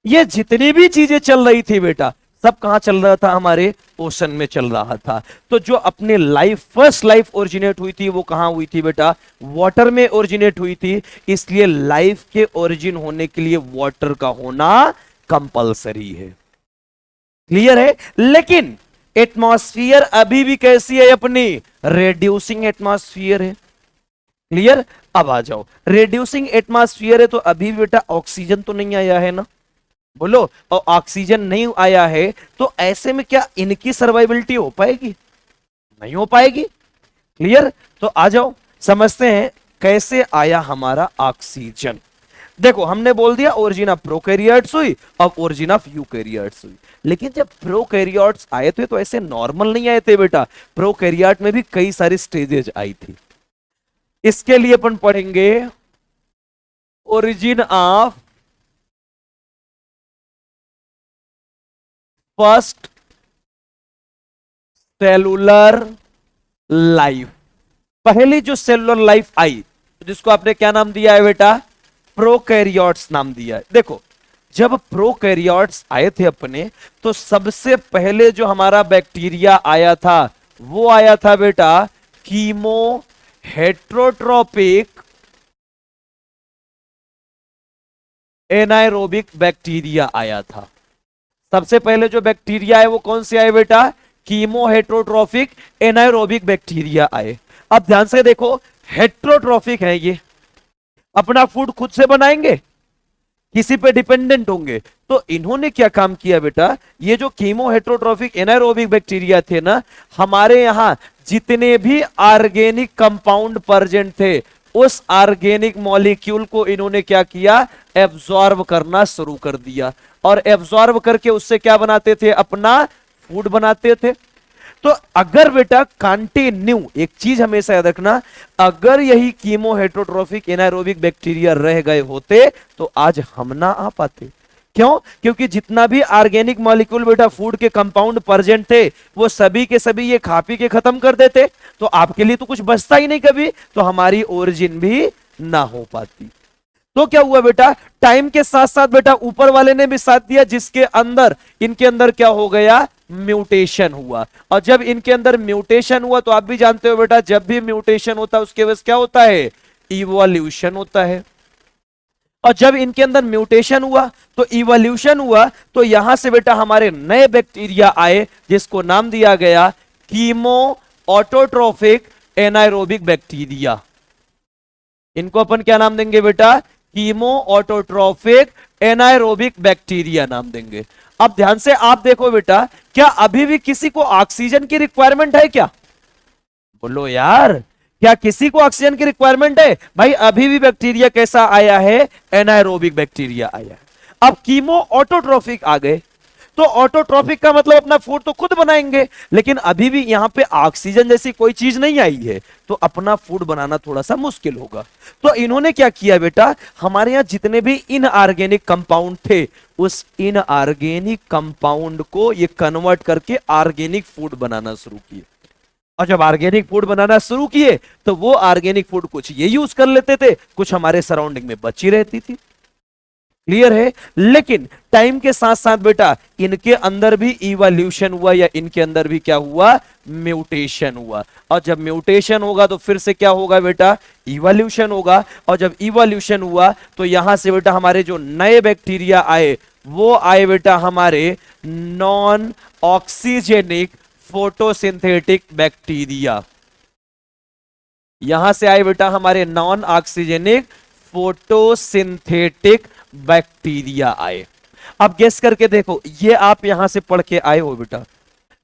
Speaker 1: ये जितनी भी चीजें चल रही थी बेटा, सब कहां चल रहा था, हमारे ओशन में चल रहा था। तो जो अपने लाइफ, फर्स्ट लाइफ ओरिजिनेट हुई थी वो कहां हुई थी बेटा, वाटर में ओरिजिनेट हुई थी। इसलिए लाइफ के ओरिजिन होने के लिए वाटर का होना कंपलसरी है, क्लियर है। लेकिन एटमॉस्फियर अभी भी कैसी है अपनी, रेड्यूसिंग एटमॉस्फियर है, क्लियर। अब आ जाओ, रेड्यूसिंग एटमॉस्फियर है तो अभी बेटा ऑक्सीजन तो नहीं आया है ना, बोलो। और ऑक्सीजन नहीं आया है तो ऐसे में क्या इनकी सर्वाइबिलिटी हो पाएगी, नहीं हो पाएगी, क्लियर। तो आ जाओ समझते हैं कैसे आया हमारा ऑक्सीजन। देखो हमने बोल दिया ओरिजिन ऑफ प्रोकैरियोट्स हुई, अब ओरिजिन ऑफ यूकैरियोट्स हुई। लेकिन जब प्रोकैरियोट्स आए थे तो ऐसे नॉर्मल नहीं आए थे बेटा, प्रोकैरियोट में भी कई सारी स्टेजेज आई थी। इसके लिए अपन पढ़ेंगे origin of first cellular life. पहली जो सेलुलर लाइफ आई जिसको आपने क्या नाम दिया है बेटा, प्रोकैरियोट्स नाम दिया है। देखो जब प्रोकैरियोट्स आए थे अपने, तो सबसे पहले जो हमारा बैक्टीरिया आया था वो आया था बेटा कीमो हेट्रोट्रोपिक एनाएरोबिक बैक्टीरिया आया था। सबसे पहले जो बैक्टीरिया है वो कौन से आए बेटा, कीमो हेट्रोट्रोपिक एनाएरोबिक बैक्टीरिया आए। अब ध्यान से देखो, हेट्रोट्रोपिक है ये, अपना फूड खुद से बनाएंगे, किसी पे डिपेंडेंट होंगे। तो इन्होंने क्या काम किया बेटा, ये जो कीमो हेट्रोट्रोपिक एनाएरोबिक बैक्टीरिया थे ना, हमारे यहां जितने भी ऑर्गेनिक कंपाउंड प्रेजेंट थे उस ऑर्गेनिक मॉलिक्यूल को इन्होंने क्या किया, एब्जॉर्ब करना शुरू कर दिया। और एब्जॉर्ब करके उससे क्या बनाते थे, अपना फूड बनाते थे। तो अगर बेटा कंटिन्यू, एक चीज हमेशा याद रखना, अगर यही कीमो हेट्रोट्रोपिक एनाएरोबिक बैक्टीरिया रह गए होते तो आज हम ना आ पाते। क्यों, क्योंकि जितना भी ऑर्गेनिक मॉलिक्यूल बेटा फूड के कंपाउंड प्रेजेंट थे वो सभी के सभी ये खा पी के खत्म कर देते, तो आपके लिए तो कुछ बचता ही नहीं कभी, तो हमारी ओरिजिन भी ना हो पाती। तो क्या हुआ बेटा, टाइम के साथ साथ बेटा ऊपर वाले ने भी साथ दिया, जिसके अंदर इनके अंदर क्या हो गया, म्यूटेशन हुआ। और जब इनके अंदर म्यूटेशन हुआ तो आप भी जानते हो बेटा, जब भी म्यूटेशन होता है उसके वजह से क्या होता है, इवोल्यूशन होता है। और जब इनके अंदर म्यूटेशन हुआ तो इवोल्यूशन हुआ, तो यहां से बेटा हमारे नए बैक्टीरिया आए जिसको नाम दिया गया कीमो ऑटोट्रोफिक एनाएरोबिक बैक्टीरिया। इनको अपन क्या नाम देंगे बेटा, कीमो ऑटोट्रोफिक एनाएरोबिक बैक्टीरिया नाम देंगे। अब ध्यान से आप देखो बेटा, क्या अभी भी किसी को ऑक्सीजन की रिक्वायरमेंट है क्या, बोलो यार, क्या किसी को ऑक्सीजन की रिक्वायरमेंट है भाई। अभी भी बैक्टीरिया कैसा आया है, एनाएरोबिक बैक्टीरिया आया है। अब कीमो ऑटोट्रोफिक आ गए, तो ऑटोट्रोफिक का मतलब अपना फूड तो खुद बनाएंगे, लेकिन अभी भी यहां पे ऑक्सीजन जैसी कोई चीज नहीं आई है, तो अपना फूड बनाना थोड़ा सा मुश्किल होगा। तो इन्होंने क्या किया बेटा, हमारे यहां जितने भी इनऑर्गेनिक कंपाउंड थे उस इनऑर्गेनिक कंपाउंड को ये कन्वर्ट करके ऑर्गेनिक फूड बनाना शुरू किए। और जब ऑर्गेनिक फूड बनाना शुरू किए तो वो ऑर्गेनिक फूड कुछ ये यूज कर लेते थे, कुछ हमारे सराउंडिंग में बची रहती थी। क्लियर है। लेकिन टाइम के साथ साथ बेटा इनके अंदर भी इवोल्यूशन हुआ, या इनके अंदर भी क्या हुआ, म्यूटेशन हुआ। और जब म्यूटेशन होगा तो फिर से क्या होगा बेटा, इवोल्यूशन होगा। और जब इवोल्यूशन हुआ तो यहां से बेटा हमारे जो नए बैक्टीरिया आए वो आए बेटा हमारे नॉन ऑक्सीजेनिक फोटोसिंथेटिक बैक्टीरिया। यहां से आए बेटा हमारे नॉन ऑक्सीजेनिक फोटोसिंथेटिक बैक्टीरिया आए। अब गेस करके देखो, ये आप यहां से पढ़ के आए हो बेटा।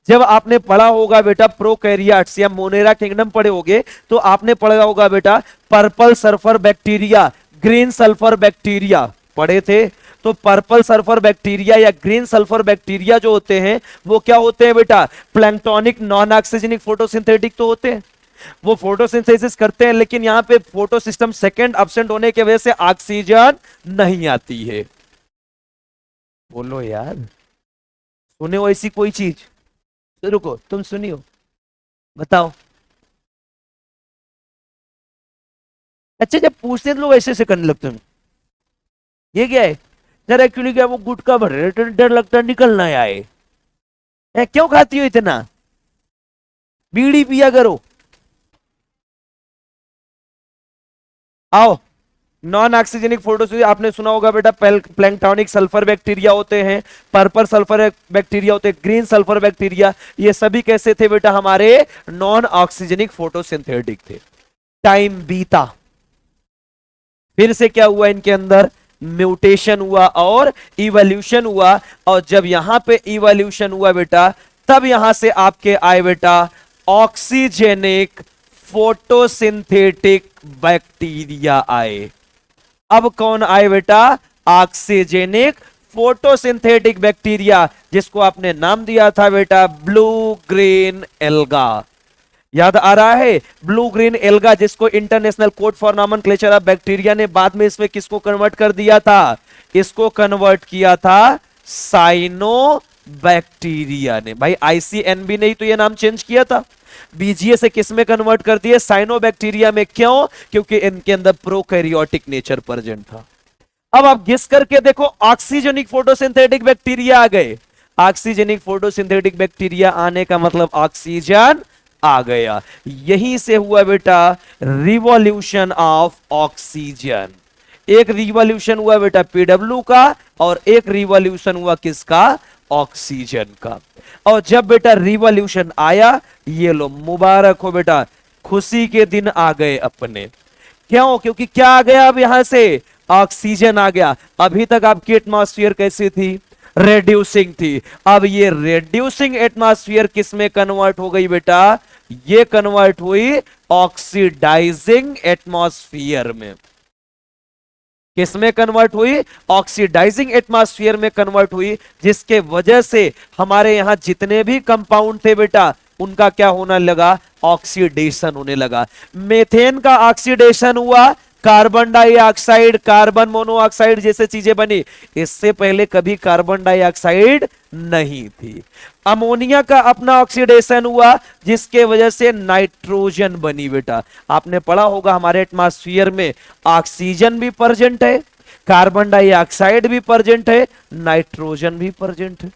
Speaker 1: जब आपने पढ़ा होगा बेटा प्रोकैरियोट्स या मोनेरा किंगडम पढ़े होगे तो आपने पढ़ा होगा बेटा purple sulphur bacteria, green sulphur bacteria पढ़े थे। तो पर्पल सल्फर बैक्टीरिया या ग्रीन सल्फर बैक्टीरिया जो होते हैं वो क्या होते हैं बेटा, प्लैंक्टोनिक नॉन ऑक्सीजनिक फोटोसिंथेटिक तो होते हैं, वो फोटोसिंथेसिस करते हैं। लेकिन यहां पे फोटो सिस्टम सेकंड एब्सेंट होने की वजह से ऑक्सीजन नहीं आती है। बोलो यार, सुने हो ऐसी कोई चीज? तो रुको, तुम सुनियो, बताओ। अच्छा, जब पूछते हैं तो लोग ऐसे से करने लगते हैं, ये क्या है सर? एक्चुअली क्या, वो गुटखा भर रहे थे, डर लगता है निकलना आए। क्यों खाती हो इतना? बीड़ी पिया करो। आओ, नॉन ऑक्सीजनिक फोटोसिंथेसिस आपने सुना होगा बेटा, प्लैंक्टोनिक सल्फर बैक्टीरिया होते हैं, पर्पल सल्फर बैक्टीरिया होते हैं, ग्रीन सल्फर बैक्टीरिया, ये सभी कैसे थे बेटा, हमारे नॉन ऑक्सीजनिक फोटोसिंथेटिक थे। टाइम बीता, फिर से क्या हुआ, इनके अंदर म्यूटेशन हुआ और इवोल्यूशन हुआ। और जब यहां पे इवोल्यूशन हुआ बेटा, तब यहां से आपके आए बेटा ऑक्सीजेनिक फोटोसिंथेटिक बैक्टीरिया आए। अब कौन आए बेटा, ऑक्सीजेनिक फोटोसिंथेटिक बैक्टीरिया, जिसको आपने नाम दिया था बेटा ब्लू ग्रीन एल्गा। याद आ रहा है? ब्लू ग्रीन एल्गा, जिसको international code for nomenclature of bacteria ने बाद में इसमें किसको कन्वर्ट कर दिया था, इसको कन्वर्ट किया था साइनो बैक्टीरिया ने। भाई आईसीएनबी ने ही तो ये नाम चेंज किया था, बीजीए से किस में कन्वर्ट कर दिए, साइनो बैक्टीरिया में। क्यों? क्योंकि इनके अंदर प्रोकैरियोटिक नेचर प्रेजेंट था। अब आप गेस करके देखो, ऑक्सीजनिक फोटोसिंथेटिक बैक्टीरिया आ गए। ऑक्सीजनिक फोटोसिंथेटिक बैक्टीरिया आने का मतलब ऑक्सीजन आ गया। यहीं से हुआ बेटा रिवॉल्यूशन ऑफ ऑक्सीजन। एक रिवॉल्यूशन हुआ बेटा पीडब्ल्यू का, और एक रिवॉल्यूशन हुआ किसका, ऑक्सीजन का। और जब बेटा रिवॉल्यूशन आया, ये लो मुबारक हो बेटा, खुशी के दिन आ गए अपने। क्यों? क्योंकि क्या आ गया, अब यहां से ऑक्सीजन आ गया। अभी तक आपकी एटमॉस्फेयर कैसी थी, रेड्यूसिंग थी। अब ये रेड्यूसिंग एटमॉस्फेयर किस में कन्वर्ट हो गई बेटा, ये कन्वर्ट हुई ऑक्सीडाइजिंग एटमॉस्फेयर में। किस में कन्वर्ट हुई, ऑक्सीडाइजिंग एटमॉस्फेयर में कन्वर्ट हुई, जिसके वजह से हमारे यहां जितने भी कंपाउंड थे बेटा, उनका क्या होने लगा, ऑक्सीडेशन होने लगा। मेथेन का ऑक्सीडेशन हुआ, कार्बन डाइऑक्साइड, कार्बन मोनोऑक्साइड जैसे चीजें बनी। इससे पहले कभी कार्बन डाइऑक्साइड नहीं थी। अमोनिया का अपना ऑक्सीडेशन हुआ, जिसके वजह से नाइट्रोजन बनी बेटा। आपने पढ़ा होगा हमारे एटमॉस्फेयर में ऑक्सीजन भी प्रेजेंट है, कार्बन डाइऑक्साइड भी प्रेजेंट है, नाइट्रोजन भी प्रेजेंट है,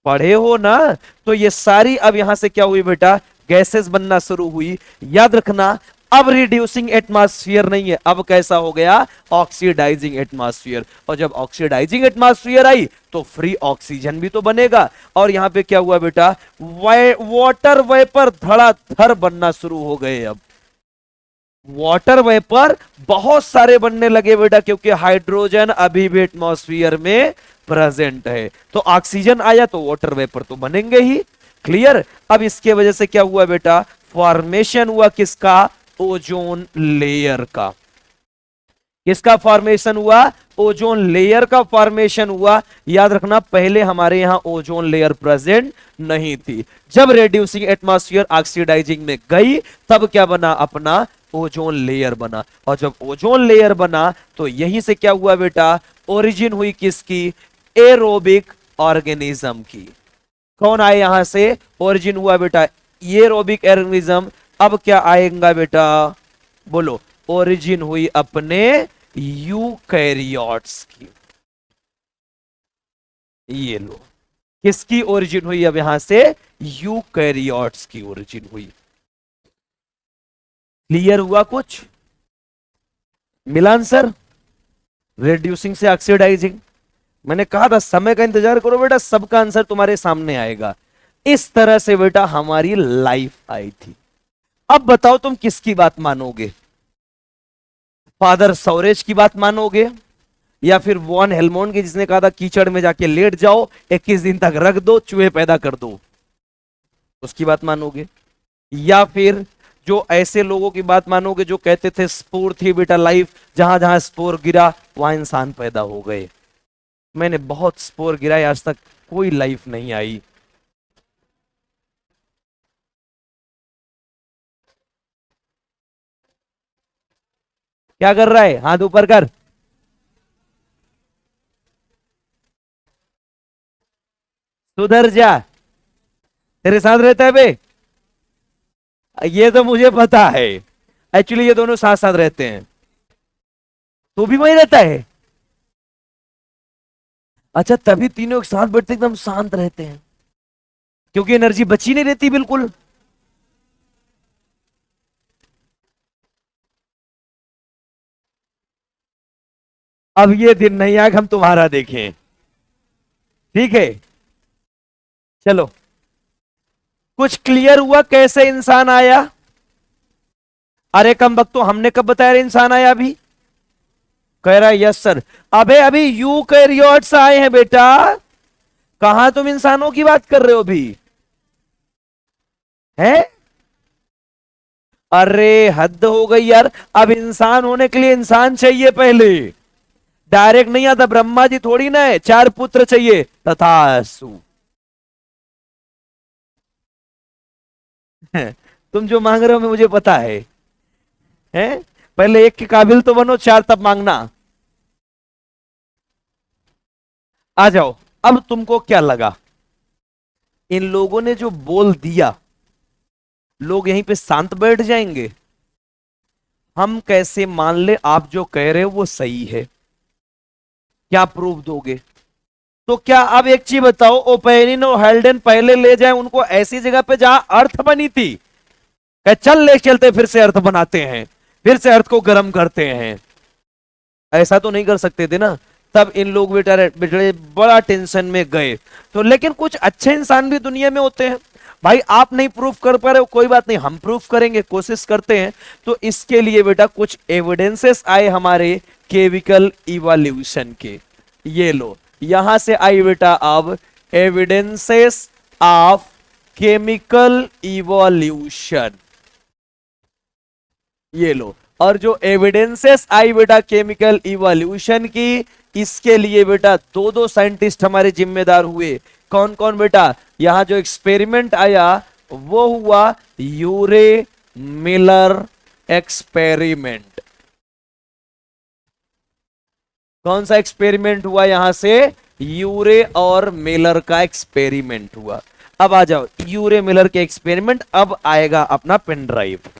Speaker 1: पढ़े हो ना? तो ये सारी अब यहां से क्या हुई बेटा, गैसेस बनना शुरू हुई। याद रखना, अब रिड्यूसिंग एटमॉस्फेयर नहीं है, अब कैसा हो गया, ऑक्सीडाइजिंग एटमॉस्फेयर। और जब ऑक्सीडाइजिंग एटमॉस्फेयर आई तो फ्री ऑक्सीजन भी तो बनेगा। और यहां पे क्या हुआ बेटा, वाटर वेपर धड़ाधड़ बनना शुरू हो गए। अब वाटर वेपर बहुत सारे बनने लगे बेटा, क्योंकि हाइड्रोजन अभी भी एटमॉस्फेयर में प्रेजेंट है। तो ऑक्सीजन आया तो वाटर वेपर तो बनेंगे ही। क्लियर? अब इसके वजह से क्या हुआ बेटा, फॉर्मेशन हुआ किसका, ओजोन लेयर का। किसका फॉर्मेशन हुआ, ओजोन लेयर का फॉर्मेशन हुआ। याद रखना, पहले हमारे यहां ओजोन लेयर प्रेजेंट नहीं थी। जब रेड्यूसिंग एटमॉस्फेयर ऑक्सीडाइजिंग में गई, तब क्या बना, अपना ओजोन लेयर बना। और जब ओजोन लेयर बना तो यहीं से क्या हुआ बेटा, ओरिजिन हुई किसकी, एरोबिक ऑर्गेनिज्म की। कौन आए यहां से, ओरिजिन हुआ बेटा एरोबिक ऑर्गेनिज्म अब क्या आएगा बेटा, बोलो, ओरिजिन हुई अपने यूकैरियोट्स की। ये लो, किसकी ओरिजिन हुई अब यहां से, यूकैरियोट्स की ओरिजिन हुई। क्लियर हुआ कुछ, मिला आंसर, रिड्यूसिंग से ऑक्सीडाइजिंग। मैंने कहा था समय का इंतजार करो बेटा, सबका आंसर तुम्हारे सामने आएगा। इस तरह से बेटा हमारी लाइफ आई थी। अब बताओ तुम किसकी बात मानोगे, फादर सौरेज की बात मानोगे, या फिर वॉन हेलमोन की जिसने कहा था कीचड़ में जाके लेट जाओ 21 दिन तक रख दो चूहे पैदा कर दो, उसकी बात मानोगे, या फिर जो ऐसे लोगों की बात मानोगे जो कहते थे स्पोर थी बेटा लाइफ, जहां जहां स्पोर गिरा वहां इंसान पैदा हो गए। मैंने बहुत स्पोर गिराए, आज तक कोई लाइफ नहीं आई। क्या कर रहा है, हाथ ऊपर कर, सुधर जा, तेरे साथ रहता है बे, ये तो मुझे पता है, एक्चुअली ये दोनों साथ साथ रहते हैं। तो भी वही रहता है, अच्छा तभी तीनों एक साथ बैठते एकदम शांत रहते हैं, क्योंकि एनर्जी बची नहीं रहती बिल्कुल। अब ये दिन नहीं आएगा हम तुम्हारा देखें, ठीक है, चलो। कुछ क्लियर हुआ कैसे इंसान आया, अरे कम वक्त तो हमने कब बताया इंसान आया अभी, कह रहा है यस सर। अबे अभी यूकैरियोट्स आए हैं बेटा, कहां तुम इंसानों की बात कर रहे हो अभी, है, अरे हद हो गई यार, अब इंसान होने के लिए इंसान चाहिए पहले, डायरेक्ट नहीं आता, ब्रह्मा जी थोड़ी ना है, 4 पुत्र चाहिए, तथास्तु। तुम जो मांग रहे हो मुझे पता है, पहले एक के काबिल तो बनो, 4 तब मांगना। आ जाओ, अब तुमको क्या लगा, इन लोगों ने जो बोल दिया लोग यहीं पे शांत बैठ जाएंगे, हम कैसे मान ले आप जो कह रहे हो वो सही है, क्या प्रूफ दोगे। तो क्या अब एक चीज बताओ, ओपेरिन और हेल्डन पहले ले जाए उनको ऐसी जगह पे जहां अर्थ बनी थी, कह चल ले चलते फिर से अर्थ बनाते हैं, फिर से अर्थ को गर्म करते हैं, ऐसा तो नहीं कर सकते थे ना। तब इन लोग बेचारे बड़ा टेंशन में गए। तो लेकिन कुछ अच्छे इंसान भी दुनिया में होते हैं भाई, आप नहीं प्रूफ कर पा रहे हो कोई बात नहीं, हम प्रूफ करेंगे, कोशिश करते हैं। तो इसके लिए बेटा कुछ एविडेंसेस आए हमारे केमिकल इवोल्यूशन के, ये लो यहां से आई बेटा अब एविडेंसेस ऑफ केमिकल इवोल्यूशन, ये लो। और जो एविडेंसेस आई बेटा केमिकल इवोल्यूशन की, इसके लिए बेटा 2 साइंटिस्ट हमारे जिम्मेदार हुए। कौन कौन बेटा, यहां जो एक्सपेरिमेंट आया वो हुआ यूरे मिलर एक्सपेरिमेंट। कौन सा एक्सपेरिमेंट हुआ, यहां से यूरे और मिलर का एक्सपेरिमेंट हुआ। अब आ जाओ यूरे मिलर के एक्सपेरिमेंट, अब आएगा अपना पेन ड्राइव।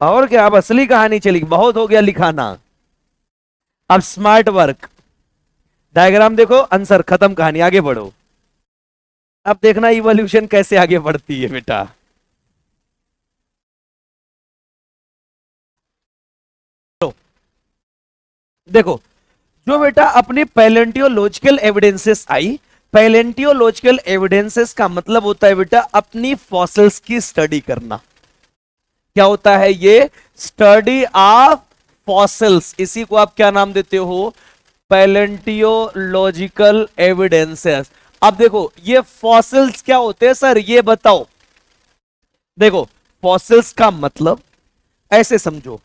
Speaker 1: और क्या, अब असली कहानी चली, बहुत हो गया लिखाना, अब स्मार्ट वर्क। डायग्राम देखो, आंसर खत्म, कहानी, आगे बढ़ो। अब देखना इवोल्यूशन कैसे आगे बढ़ती है बेटा। तो देखो, जो बेटा अपने पैलेंटियोलॉजिकल एविडेंसेस आई, पैलेंटियोलॉजिकल एविडेंसेस का मतलब होता है बेटा अपनी फॉसिल्स की स्टडी करना। क्या होता है ये, स्टडी ऑफ फॉसिल्स, इसी को आप क्या नाम देते हो, पैलेंटियोलॉजिकल एविडेंसेस। अब देखो ये फॉसिल्स क्या होते हैं सर, ये बताओ। देखो फॉसिल्स का मतलब ऐसे समझो,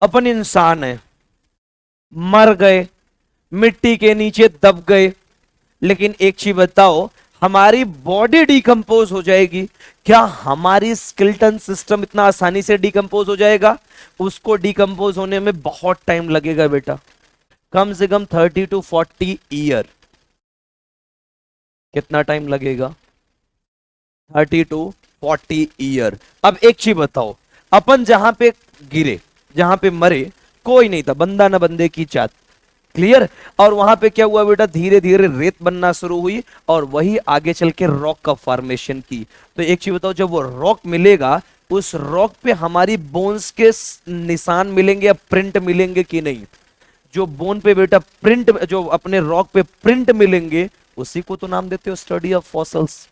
Speaker 1: अपन इंसान है, मर गए, मिट्टी के नीचे दब गए, लेकिन एक चीज बताओ, हमारी बॉडी डिकम्पोज हो जाएगी, क्या हमारी स्केलेटन सिस्टम इतना आसानी से डिकम्पोज हो जाएगा, उसको डिकम्पोज होने में बहुत टाइम लगेगा बेटा, कम से कम 30 to 40 ईयर। कितना टाइम लगेगा, 30 to 40 ईयर। अब एक चीज बताओ, अपन जहां पे गिरे, जहां पे मरे, कोई नहीं था, बंदा ना बंदे की चात। क्लियर। और वहां पे क्या हुआ बेटा, धीरे धीरे रेत बनना शुरू हुई और वही आगे चल के रॉक का फॉर्मेशन की। तो एक चीज बताओ, जब वो रॉक मिलेगा, उस रॉक पे हमारी बोन्स के निशान मिलेंगे या प्रिंट मिलेंगे कि नहीं? जो बोन पे बेटा प्रिंट, जो अपने रॉक पे प्रिंट मिलेंगे, उसी को तो नाम देते हो study of fossils.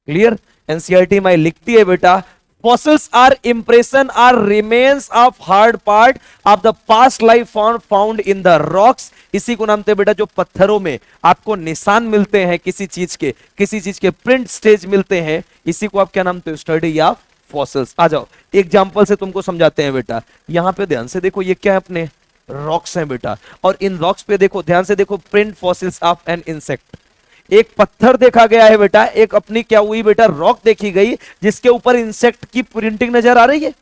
Speaker 1: Clear. NCERT में लिखती है बेटा, fossils are impression are remains of hard part of the past life found in the rocks. इसी को नाम देते बेटा, जो पत्थरों में आपको निशान मिलते हैं किसी चीज के, किसी चीज के प्रिंट स्टेज मिलते हैं, इसी को आप क्या नाम देते हो? Study of fossils. आ जाओ एग्जांपल से तुमको समझाते हैं बेटा। यहां पे ध्यान से देखो, ये क्या है? अपने रॉक्स हैं बेटा, और इन रॉक्स पे देखो, ध्यान से देखो, print fossils of an insect. एक पत्थर देखा गया है बेटा, एक अपनी क्या हुई बेटा, रॉक देखी गई जिसके ऊपर इंसेक्ट की प्रिंटिंग नजर आ रही है।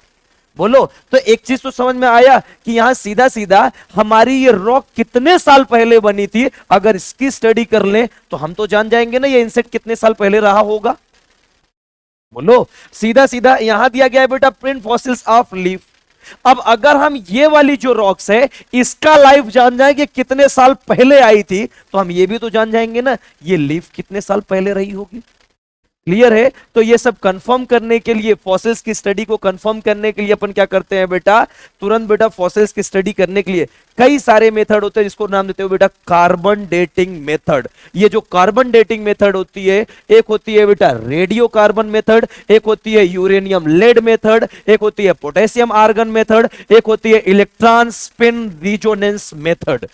Speaker 1: बोलो, तो एक चीज तो समझ में आया कि यहां सीधा सीधा हमारी ये रॉक कितने साल पहले बनी थी। अगर इसकी स्टडी कर लें तो हम तो जान जाएंगे ना ये इंसेक्ट कितने साल पहले रहा होगा। बोलो, सीधा सीधा यहां दिया गया है बेटा, प्रिंट फॉसिल्स ऑफ लीफ। अब अगर हम ये वाली जो रॉक्स है, इसका लाइफ जान जाएंगे कितने साल पहले आई थी, तो हम ये भी तो जान जाएंगे ना ये लीफ कितने साल पहले रही होगी। क्लियर है। तो ये सब कंफर्म करने के लिए, फॉसिल्स की स्टडी को कंफर्म करने के लिए अपन क्या करते हैं बेटा, तुरंत बेटा फॉसिल्स की स्टडी करने के लिए कई सारे मेथड होते हैं, जिसको नाम देते हो बेटा कार्बन डेटिंग मेथड। ये जो कार्बन डेटिंग मेथड होती है, एक होती है बेटा रेडियो कार्बन मेथड, एक होती है यूरेनियम लेड मेथड, एक होती है पोटेशियम आर्गन मेथड, एक होती है इलेक्ट्रॉन स्पिन रिजोनेंस मेथड।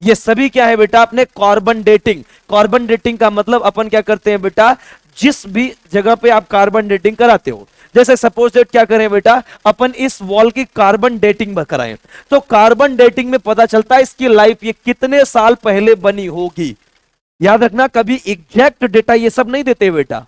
Speaker 1: ये सभी क्या है बेटा, अपने कार्बन डेटिंग। कार्बन डेटिंग का मतलब अपन क्या करते हैं बेटा, जिस भी जगह पे आप कार्बन डेटिंग कराते हो, जैसे सपोज दैट क्या करें बेटा, अपन इस वॉल की कार्बन डेटिंग कराएं, तो कार्बन डेटिंग में पता चलता है इसकी लाइफ ये कितने साल पहले बनी होगी। याद रखना, कभी एग्जैक्ट डेटा ये सब नहीं देते बेटा,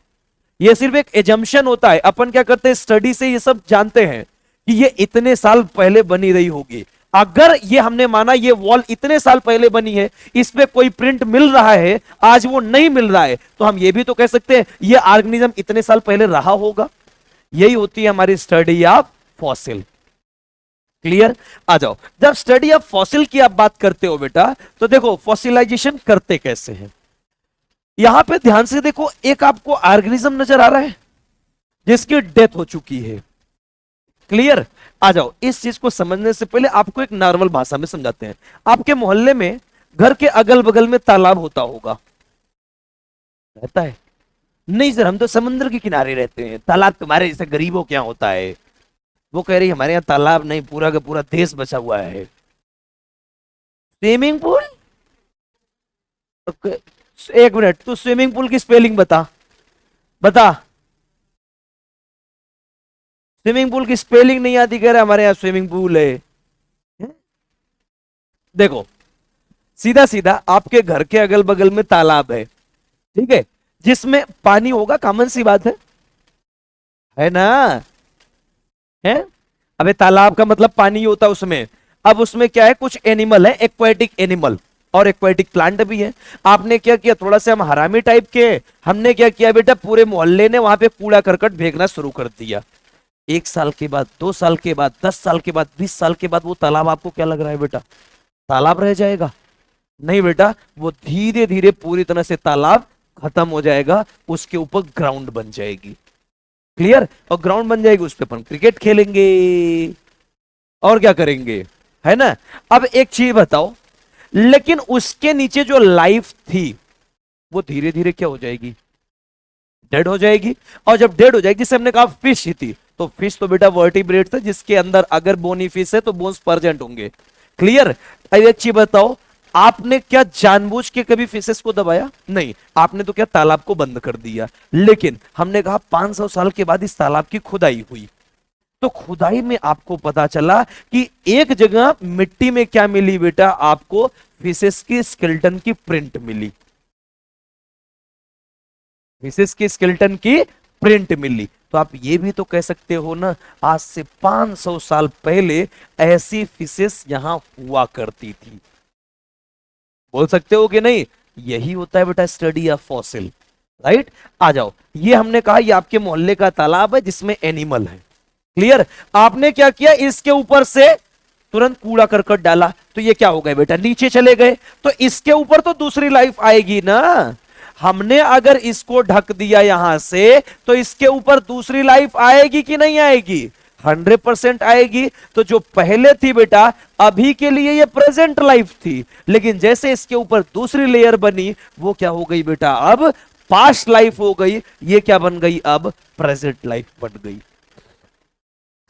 Speaker 1: ये सिर्फ एक एजम्पशन होता है। अपन क्या करते हैं, स्टडी से ये सब जानते हैं कि ये इतने साल पहले बनी रही होगी। अगर ये हमने माना ये वॉल इतने साल पहले बनी है, इस पे कोई प्रिंट मिल रहा है, आज वो नहीं मिल रहा है, तो हम ये भी तो कह सकते हैं ये ऑर्गेनिज्म इतने साल पहले रहा होगा। यही होती है हमारी स्टडी ऑफ फॉसिल। क्लियर। आ जाओ, जब स्टडी ऑफ फॉसिल की आप बात करते हो बेटा, तो देखो फॉसिलाइजेशन करते कैसे हैं। यहां पे ध्यान से देखो, एक आपको ऑर्गेनिज्म नजर आ रहा है जिसकी डेथ हो चुकी है। क्लियर। आ जाओ, इस चीज को समझने से पहले आपको एक नॉर्मल भाषा में समझाते हैं। आपके मोहल्ले में घर के अगल बगल में तालाब होता होगा, रहता है? नहीं सर, हम तो समुद्र के किनारे रहते हैं, तालाब तुम्हारे जैसे गरीबों क्या होता है। वो कह रही हमारे यहाँ तालाब नहीं, पूरा का पूरा देश बचा हुआ है। Swimming pool? एक मिनट, तू स्विमिंग पूल की स्पेलिंग बता, बता। स्विमिंग पूल की स्पेलिंग नहीं आती, कह रहे हमारे यहाँ स्विमिंग पूल है। देखो, सीधा सीधा आपके घर के अगल बगल में तालाब है, ठीक है, जिसमें पानी होगा, कॉमन सी बात है ना? है? अबे तालाब का मतलब पानी होता है उसमें। अब उसमें क्या है, कुछ एनिमल है, एक्वाटिक एनिमल और एक्वाटिक प्लांट भी है। आपने क्या किया, थोड़ा से हम हरामी टाइप के, हमने क्या किया बेटा, पूरे मोहल्ले ने वहां पे कूड़ा करकट फेंकना शुरू कर दिया। 1 साल के बाद, 2 साल के बाद, 10 साल के बाद, 20 साल के बाद वो तालाब आपको क्या लग रहा है बेटा, तालाब रह जाएगा? नहीं बेटा, वो धीरे धीरे पूरी तरह से तालाब खत्म हो जाएगा, उसके ऊपर ग्राउंड बन जाएगी। क्लियर। और ग्राउंड बन जाएगी, उस पर अपन क्रिकेट खेलेंगे और क्या करेंगे, है ना? अब एक चीज बताओ, लेकिन उसके नीचे जो लाइफ थी वो धीरे धीरे क्या हो जाएगी, डेड हो जाएगी। और जब डेड हो जाएगी, जिसे हमने कहा फिश ही थी, तो फिश तो बेटा वर्टिब्रेट था, जिसके अंदर अगर बोनी फिश है तो बोन्स प्रेजेंट होंगे। क्लियर। अब एक चीज बताओ, आपने क्या जानबूझ के कभी फिशेस को दबाया? नहीं, आपने तो क्या तालाब को बंद कर दिया। लेकिन हमने कहा 500 साल के बाद इस तालाब की खुदाई हुई, तो खुदाई में आपको पता चला कि एक जगह मिट्टी में क्या मिली बेटा, आपको फिशेस की स्केलेटन की प्रिंट मिली, फिशेस की स्केलेटन की प्रिंट मिली। तो आप ये भी तो कह सकते हो ना, आज से 500 साल पहले ऐसी फिशेस यहां हुआ करती थी। बोल सकते हो कि नहीं? यही होता है बेटा स्टडी ऑफ फॉसिल। राइट। आ जाओ, ये हमने कहा ये आपके मोहल्ले का तालाब है जिसमें एनिमल है। क्लियर। आपने क्या किया, इसके ऊपर से तुरंत कूड़ा करकट डाला, तो ये क्या हो गए बेटा, नीचे चले गए। तो इसके ऊपर तो दूसरी लाइफ आएगी ना। हमने अगर इसको ढक दिया यहां से, तो इसके ऊपर दूसरी लाइफ आएगी कि नहीं आएगी? 100% आएगी। तो जो पहले थी बेटा, अभी के लिए ये प्रेजेंट लाइफ थी, लेकिन जैसे इसके ऊपर दूसरी लेयर बनी, वो क्या हो गई बेटा, अब पास्ट लाइफ हो गई। ये क्या बन गई, अब प्रेजेंट लाइफ बन गई।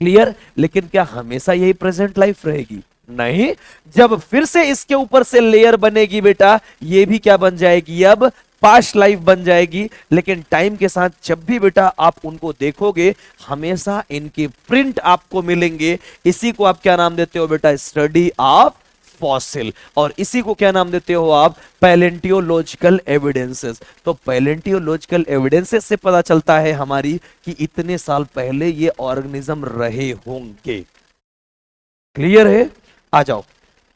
Speaker 1: क्लियर। लेकिन क्या हमेशा यही प्रेजेंट लाइफ रहेगी? नहीं। जब फिर से इसके ऊपर से लेयर बनेगी बेटा, ये भी क्या बन जाएगी, अब पास्ट लाइफ बन जाएगी। लेकिन टाइम के साथ जब भी बेटा आप उनको देखोगे, हमेशा इनके प्रिंट आपको मिलेंगे। इसी को आप क्या नाम देते हो बेटा, स्टडी ऑफ फॉसिल। और इसी को क्या नाम देते हो आप, पैलेंटियोलॉजिकल एविडेंसेस। तो पैलेंटियोलॉजिकल एविडेंसेस से पता चलता है हमारी कि इतने साल पहले ये ऑर्गेनिज्म रहे होंगे। क्लियर है। आ जाओ,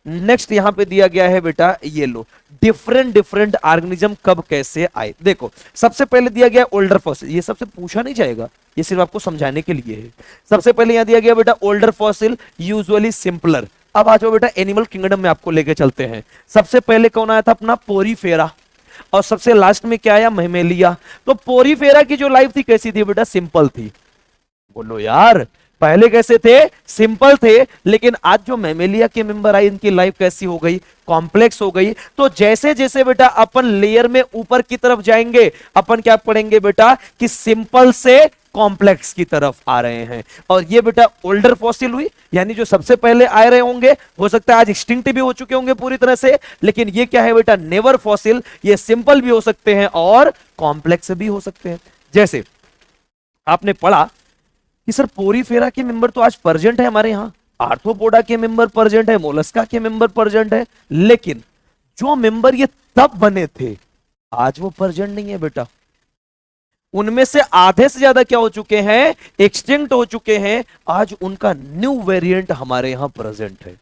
Speaker 1: नेक्स्ट यहां पे दिया गया है बेटा, ये लो, डिफरेंट डिफरेंट ऑर्गेनिज्म कब कैसे आए। देखो, सबसे पहले दिया गया ओल्डर फॉसिल। ये सबसे पूछा नहीं जाएगा, ये सिर्फ आपको समझाने के लिए है। सबसे पहले यहां दिया गया बेटा ओल्डर फॉसिल, यूजुअली सिंपलर। अब आ जाओ बेटा एनिमल किंगडम में आपको लेके चलते हैं। सबसे पहले कौन आया था, अपना पोरीफेरा, और सबसे लास्ट में क्या आया, मैमेलिया। तो पोरीफेरा की जो लाइफ थी कैसी थी बेटा, सिंपल थी। बोलो यार, पहले कैसे थे, सिंपल थे। लेकिन आज जो मैमेलिया के मेंबर आए, इनकी लाइफ कैसी हो गई, कॉम्प्लेक्स हो गई। तो जैसे जैसे बेटा अपन लेयर में ऊपर की तरफ जाएंगे, अपन क्या पढ़ेंगे बेटा, कि सिंपल से कॉम्प्लेक्स की तरफ आ रहे हैं। और ये बेटा ओल्डर फॉसिल हुई, यानी जो सबसे पहले आ रहे होंगे, हो सकता है आज एक्सटिंक्ट भी हो चुके होंगे पूरी तरह से। लेकिन ये क्या है बेटा, नेवर फॉसिल। ये सिंपल भी हो सकते हैं और कॉम्प्लेक्स भी हो सकते हैं। जैसे आपने पढ़ा कि सर पोरीफेरा के मेंबर तो आज प्रेजेंट है हमारे यहाँ, आर्थ्रोपोडा के मेंबर प्रेजेंट है, मोलस्का के मेंबर प्रेजेंट है, लेकिन जो मेंबर ये तब बने थे, आज वो प्रेजेंट नहीं है बेटा। उनमें से आधे से ज्यादा क्या हो चुके हैं, एक्सटिंक्ट हो चुके हैं। आज उनका न्यू वेरिएंट हमारे यहां प्रेजेंट है।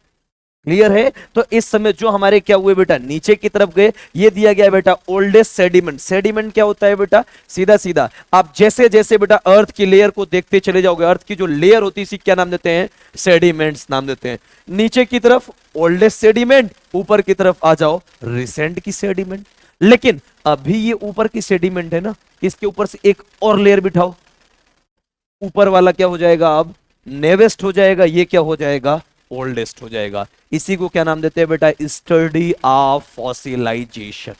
Speaker 1: क्लियर है। तो इस समय जो हमारे क्या हुए बेटा, नीचे की तरफ गए। ये दिया गया बेटा ओल्डेस्ट सेडिमेंट। सेडिमेंट क्या होता है बेटा, सीधा सीधा आप जैसे जैसे बेटा अर्थ की लेयर को देखते चले जाओगे, अर्थ की जो लेयर होती है इसी क्या नाम देते हैं, सेडिमेंट्स नाम देते हैं। नीचे की तरफ ओल्डेस्ट सेडिमेंट, ऊपर की तरफ आ जाओ रिसेंट की सेडिमेंट। लेकिन अभी ये ऊपर की सेडिमेंट है ना, इसके ऊपर से एक और लेयर बिठाओ, ऊपर वाला क्या हो जाएगा, अब नेवेस्ट हो जाएगा, ये क्या हो जाएगा, ओल्डेस्ट हो जाएगा। इसी को क्या नाम देते हैं बेटा, स्टडी ऑफ फॉसिलाइजेशन।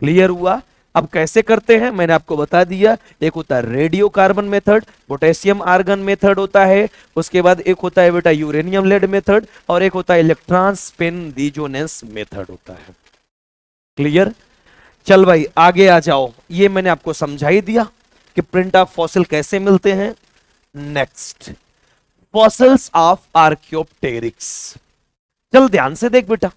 Speaker 1: क्लियर हुआ। अब कैसे करते हैं मैंने आपको बता दिया। एक होता है radio carbon method, potassium argon method होता है, उसके बाद एक होता है बेटा यूरेनियम लेड मेथड, और एक होता है इलेक्ट्रॉन स्पिन रिजोनेंस मेथड होता है। क्लियर। चल भाई आगे आ जाओ, ये मैंने आपको समझा ही दिया कि प्रिंट ऑफ फॉसिल कैसे मिलते हैं। Next, fossils of Archaeopteryx. चल ध्यान से देख बेटा,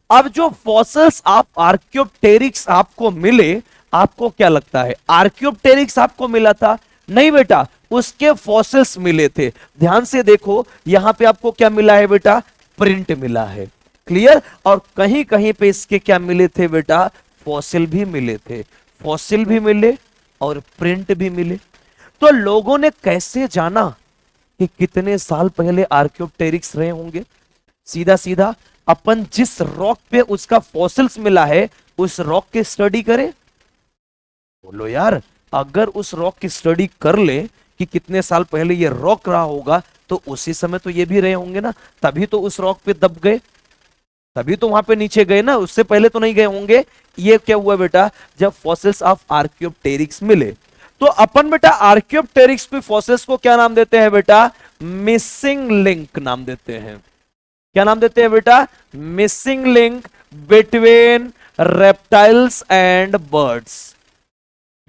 Speaker 1: अब जो फॉसिल्स ऑफ आर्कियोप्टेरिक्स आपको मिले, आपको क्या लगता है आर्कियोप्टेरिक्स आपको मिला था? नहीं बेटा, उसके फॉसिल्स मिले थे। ध्यान से देखो, यहां पे आपको क्या मिला है बेटा, प्रिंट मिला है। क्लियर। और कहीं कहीं पे इसके क्या मिले थे बेटा, फॉसिल भी मिले थे। फॉसिल भी मिले और प्रिंट भी मिले। तो लोगों ने कैसे जाना कि कितने साल पहले आर्कियोप्टेरिक्स रहे होंगे? सीधा सीधा अपन जिस रॉक पे उसका फॉसिल्स मिला है, उस रॉक की स्टडी करें। बोलो यार, अगर उस रॉक की स्टडी कर ले कि कितने साल पहले ये रॉक रहा होगा, तो उसी समय तो ये भी रहे होंगे ना, तभी तो उस रॉक पे दब गए, तभी तो वहां पे नीचे गए ना, उससे पहले तो नहीं गए होंगे। ये क्या हुआ बेटा, जब फॉसिल्स ऑफ आर्कियोप्टेरिक्स मिले, तो अपन बेटा आर्कियोप्टेरिक्स के फॉसिल्स को क्या नाम देते हैं बेटा, मिसिंग लिंक नाम देते हैं। क्या नाम देते हैं बेटा, missing link between reptiles and birds.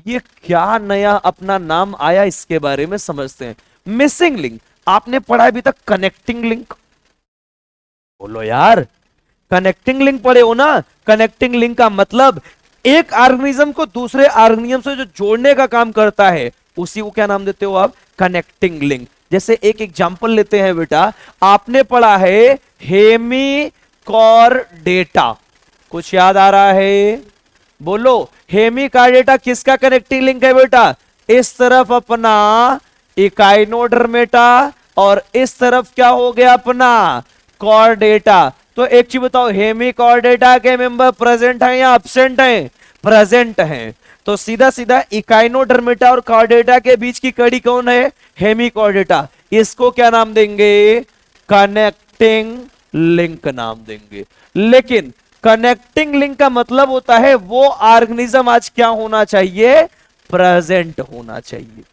Speaker 1: ये क्या नया अपना नाम आया, इसके बारे में समझते हैं। मिसिंग लिंक आपने पढ़ा अभी तक, कनेक्टिंग लिंक। बोलो यार, कनेक्टिंग लिंक पढ़े हो ना। कनेक्टिंग लिंक का मतलब एक ऑर्गेनिज्म को दूसरे ऑर्गेनिज्म से जो जोड़ने का काम करता है, उसी को क्या नाम देते हो आप, कनेक्टिंग लिंक। जैसे एक एग्जांपल लेते हैं बेटा, आपने पढ़ा है हेमिकॉर्डेटा, कुछ याद आ रहा है? बोलो, हेमिकार्डेटा किसका कनेक्टिंग लिंक है बेटा? इस तरफ अपना इकाइनोडर्मेटा और इस तरफ क्या हो गया अपना कॉर्डेटा। तो एक चीज बताओ, हेमिकॉर्डेटा के मेंबर प्रेजेंट हैं या एब्सेंट हैं? प्रेजेंट हैं। तो सीधा सीधा इकाइनोडर्मेटा और कॉर्डेटा के बीच की कड़ी कौन है? हेमिकॉर्डेटा। इसको क्या नाम देंगे? कनेक्टिंग लिंक नाम देंगे। लेकिन कनेक्टिंग लिंक का मतलब होता है वो ऑर्गेनिज्म आज क्या होना चाहिए? प्रेजेंट होना चाहिए।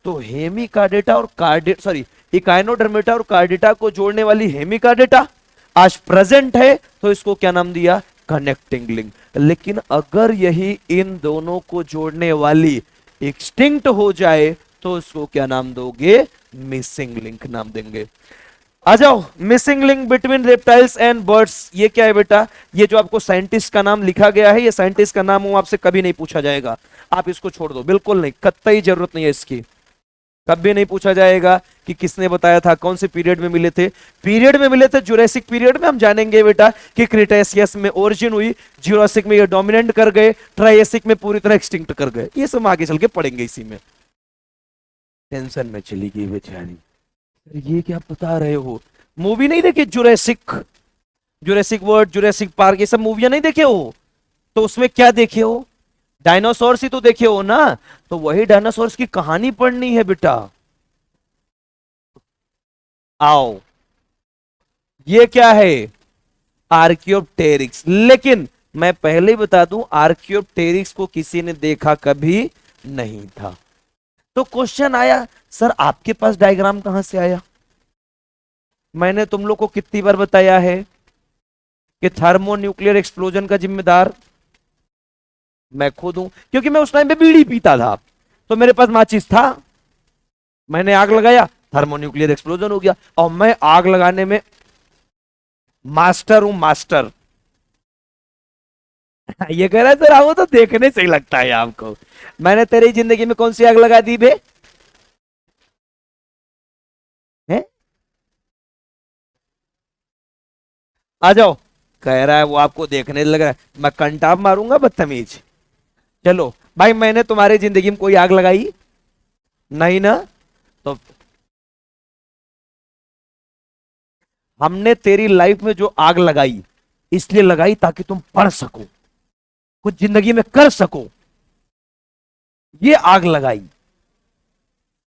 Speaker 1: तो हेमिकॉर्डेटा और इकाइनोडर्मेटा और कार्डेटा को जोड़ने वाली हेमिकॉर्डेटा आज प्रेजेंट है, तो इसको क्या नाम दिया? Connecting link. लेकिन अगर यही इन दोनों को जोड़ने वाली एक्सटिंक्ट हो जाए तो इसको क्या नाम दोगे? मिसिंग लिंक नाम देंगे। आ जाओ, missing link between reptiles and birds. ये क्या है बेटा? ये जो आपको साइंटिस्ट का नाम लिखा गया है, ये साइंटिस्ट का नाम आपसे कभी नहीं पूछा जाएगा। आप इसको छोड़ दो, बिल्कुल नहीं, कतई जरूरत नहीं है इसकी। कभी नहीं पूछा जाएगा कि किसने बताया था, कौन से पीरियड में मिले थे। पीरियड में मिले थे जुरासिक पीरियड में। हम जानेंगे बेटा कि क्रिटेशियस में ओरिजिन हुई, जुरासिक में ये डोमिनेंट कर गए, ट्रायसिक में पूरी तरह एक्सटिंक्ट कर गए। ये सब आगे चल के पढ़ेंगे इसी में। टेंशन में चली गई बेचारी, ये क्या बता रहे हो? मूवी नहीं देखी Jurassic? Jurassic world, Jurassic park, ये सब मूवियां नहीं देखे हो? तो उसमें क्या देखे हो? डायनासोर्स ही तो देखे हो ना। तो वही डायनासोर्स की कहानी पढ़नी है बेटा। आओ, ये क्या है? आर्कियोप्टेरिक्स। लेकिन मैं पहले ही बता दूं, आर्कियोप्टेरिक्स को किसी ने देखा कभी नहीं था। तो क्वेश्चन आया, सर आपके पास डायग्राम कहां से आया? मैंने तुम लोग को कितनी बार बताया है कि थर्मोन्यूक्लियर एक्सप्लोजन का जिम्मेदार मैं खुद हूं, क्योंकि मैं उस टाइम पे बीड़ी पीता था, तो मेरे पास माचिस था, मैंने आग लगाया, थर्मोन्यूक्लियर एक्सप्लोजन हो गया। और मैं आग लगाने में मास्टर हूं, मास्टर। ये कह रहा है सर वो तो देखने से ही लगता है आपको। मैंने तेरी जिंदगी में कौन सी आग लगा दी बे? है? आ जाओ। कह रहा है वो आपको देखने लग रहा है, मैं कंटाप मारूंगा बदतमीज। चलो भाई, मैंने तुम्हारी जिंदगी में कोई आग लगाई नहीं ना? तो हमने तेरी लाइफ में जो आग लगाई, इसलिए लगाई ताकि तुम पढ़ सको, कुछ जिंदगी में कर सको, ये आग लगाई।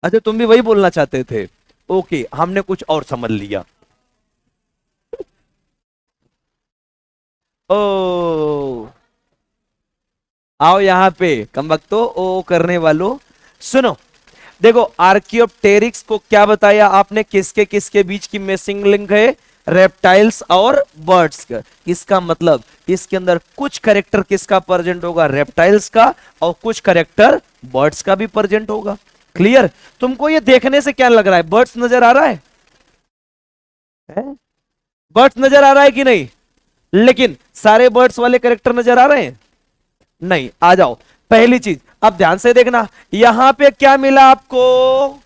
Speaker 1: अच्छा, तुम भी वही बोलना चाहते थे? ओके, हमने कुछ और समझ लिया। ओ आओ यहां पे कम वक्तो ओ करने वालों, सुनो। देखो, आर्कियोप्टेरिक्स को क्या बताया आपने? किसके किसके बीच की मिसिंग लिंक है? रेप्टाइल्स और बर्ड्स का। इसका मतलब इसके अंदर कुछ करेक्टर किसका प्रेजेंट होगा? रेप्टाइल्स का, और कुछ करेक्टर बर्ड्स का भी प्रेजेंट होगा। क्लियर? तुमको ये देखने से क्या लग रहा है? बर्ड्स नजर आ रहा है? बर्ड्स नजर आ रहा है कि नहीं? लेकिन सारे बर्ड्स वाले करेक्टर नजर आ रहे हैं? नहीं। आ जाओ, पहली चीज अब ध्यान से देखना, यहां पे क्या मिला आपको?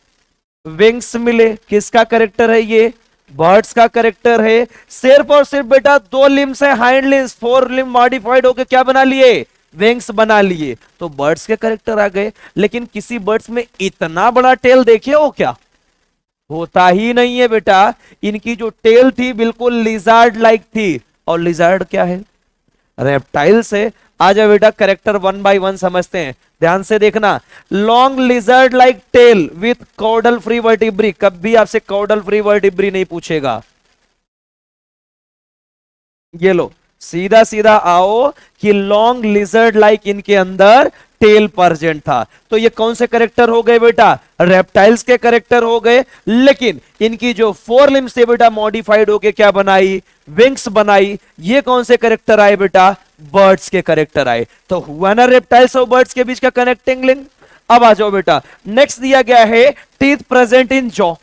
Speaker 1: विंग्स मिले। किसका करेक्टर है ये? बर्ड्स का करेक्टर है। सिर्फ और सिर्फ बेटा दो लिम्स है, hind limbs, four limb modified होकर क्या बना लिए? विंग्स बना लिए। तो बर्ड्स के करेक्टर आ गए। लेकिन किसी बर्ड्स में इतना बड़ा टेल देखे हो क्या? होता ही नहीं है बेटा। इनकी जो टेल थी बिल्कुल लिजार्ड लाइक थी, और लिजार्ड क्या है? रेप्टाइल्स है। आ जाओ बेटा, करेक्टर वन बाय वन समझते हैं, ध्यान से देखना। Long lizard like tail with caudal free vertebrae. कभी आपसे कॉर्डल फ्री वर्टिब्री नहीं पूछेगा। ये लो, सीधा सीधा आओ कि लॉन्ग लिजर्ड लाइक इनके अंदर टेल प्रेजेंट था। तो ये कौन से करेक्टर हो गए बेटा? रेप्टाइल्स के करेक्टर हो गए। लेकिन इनकी जो फोर लिम्स थे बेटा, मॉडिफाइड होके क्या बनाई? विंग्स बनाई। ये कौन से करेक्टर आए बेटा? बर्ड्स के करेक्टर आए। तो हुआ ना रेप्टाइल्स और बर्ड्स के बीच का कनेक्टिंग लिंक। अब आ जाओ बेटा, नेक्स्ट दिया गया है टीथ प्रेजेंट इन जॉ।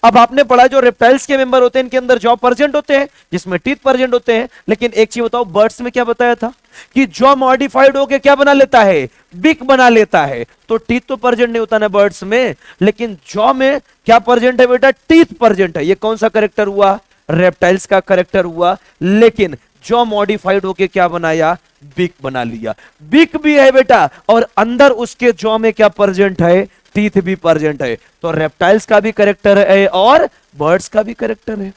Speaker 1: अब आपने पढ़ा जो रेप्टाइल्स के मेंबर होते हैं इनके अंदर जॉ प्रेजेंट होते हैं, जिसमें टीथ प्रेजेंट होते हैं। लेकिन एक चीज बताओ, बर्ड्स में क्या बताया था कि जॉ मॉडिफाइड होके क्या बना लेता है? बिक बना लेता है। तो टीथ तो प्रेजेंट नहीं होता ना बर्ड्स में, लेकिन जॉ में क्या प्रेजेंट है बेटा? टीथ प्रेजेंट है। ये कौन सा करेक्टर हुआ? रेप्टाइल्स का करेक्टर हुआ। लेकिन जॉ मॉडिफाइड होके क्या बनाया, बिक बना लिया। बिक भी है बेटा और अंदर उसके जॉ में क्या प्रेजेंट है, टीथ भी प्रेजेंट है। तो रेप्टाइल्स का भी करेक्टर है और बर्ड्स का भी करेक्टर है।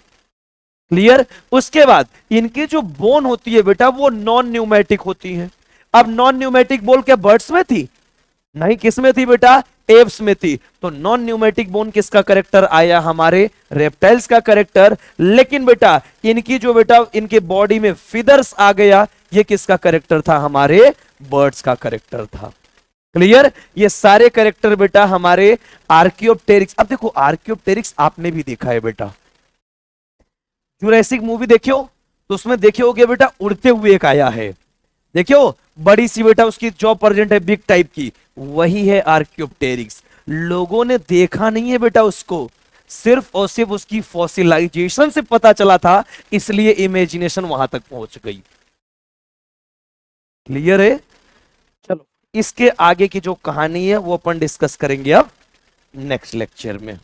Speaker 1: क्लियर। उसके बाद इनकी जो बोन होती है बेटा वो नॉन न्यूमेटिक होती है। अब नॉन न्यूमेटिक बोल क्या बर्ड्स में थी, नहीं, किस में थी बेटा, एप्स में थी। तो नॉन न्यूमेटिक बोन किसका करेक्टर आया, हमारे रेप्टाइल्स का करेक्टर। लेकिन बेटा इनकी जो बेटा इनके बॉडी में फिदर्स आ गया, ये किसका करेक्टर था, हमारे बर्ड्स का करेक्टर था। क्लियर। ये सारे करेक्टर बेटा हमारे आर्कियोप्टेरिक्स। अब देखो आर्कियोप्टेरिक्स आपने भी देखा है बेटा, जुरासिक मूवी देखियो तो उसमें देखे होगे बेटा उड़ते हुए एक आया है, देखियो बड़ी सी बेटा उसकी जॉ प्रेजेंट है बिग टाइप की, वही है आर्कियोप्टेरिक्स। लोगों ने देखा नहीं है बेटा उसको, सिर्फ और सिर्फ उसकी फॉसिलाइजेशन से पता चला था, इसलिए इमेजिनेशन वहां तक पहुंच गई। क्लियर है। चलो इसके आगे की जो कहानी है वो अपन डिस्कस करेंगे अब नेक्स्ट लेक्चर में।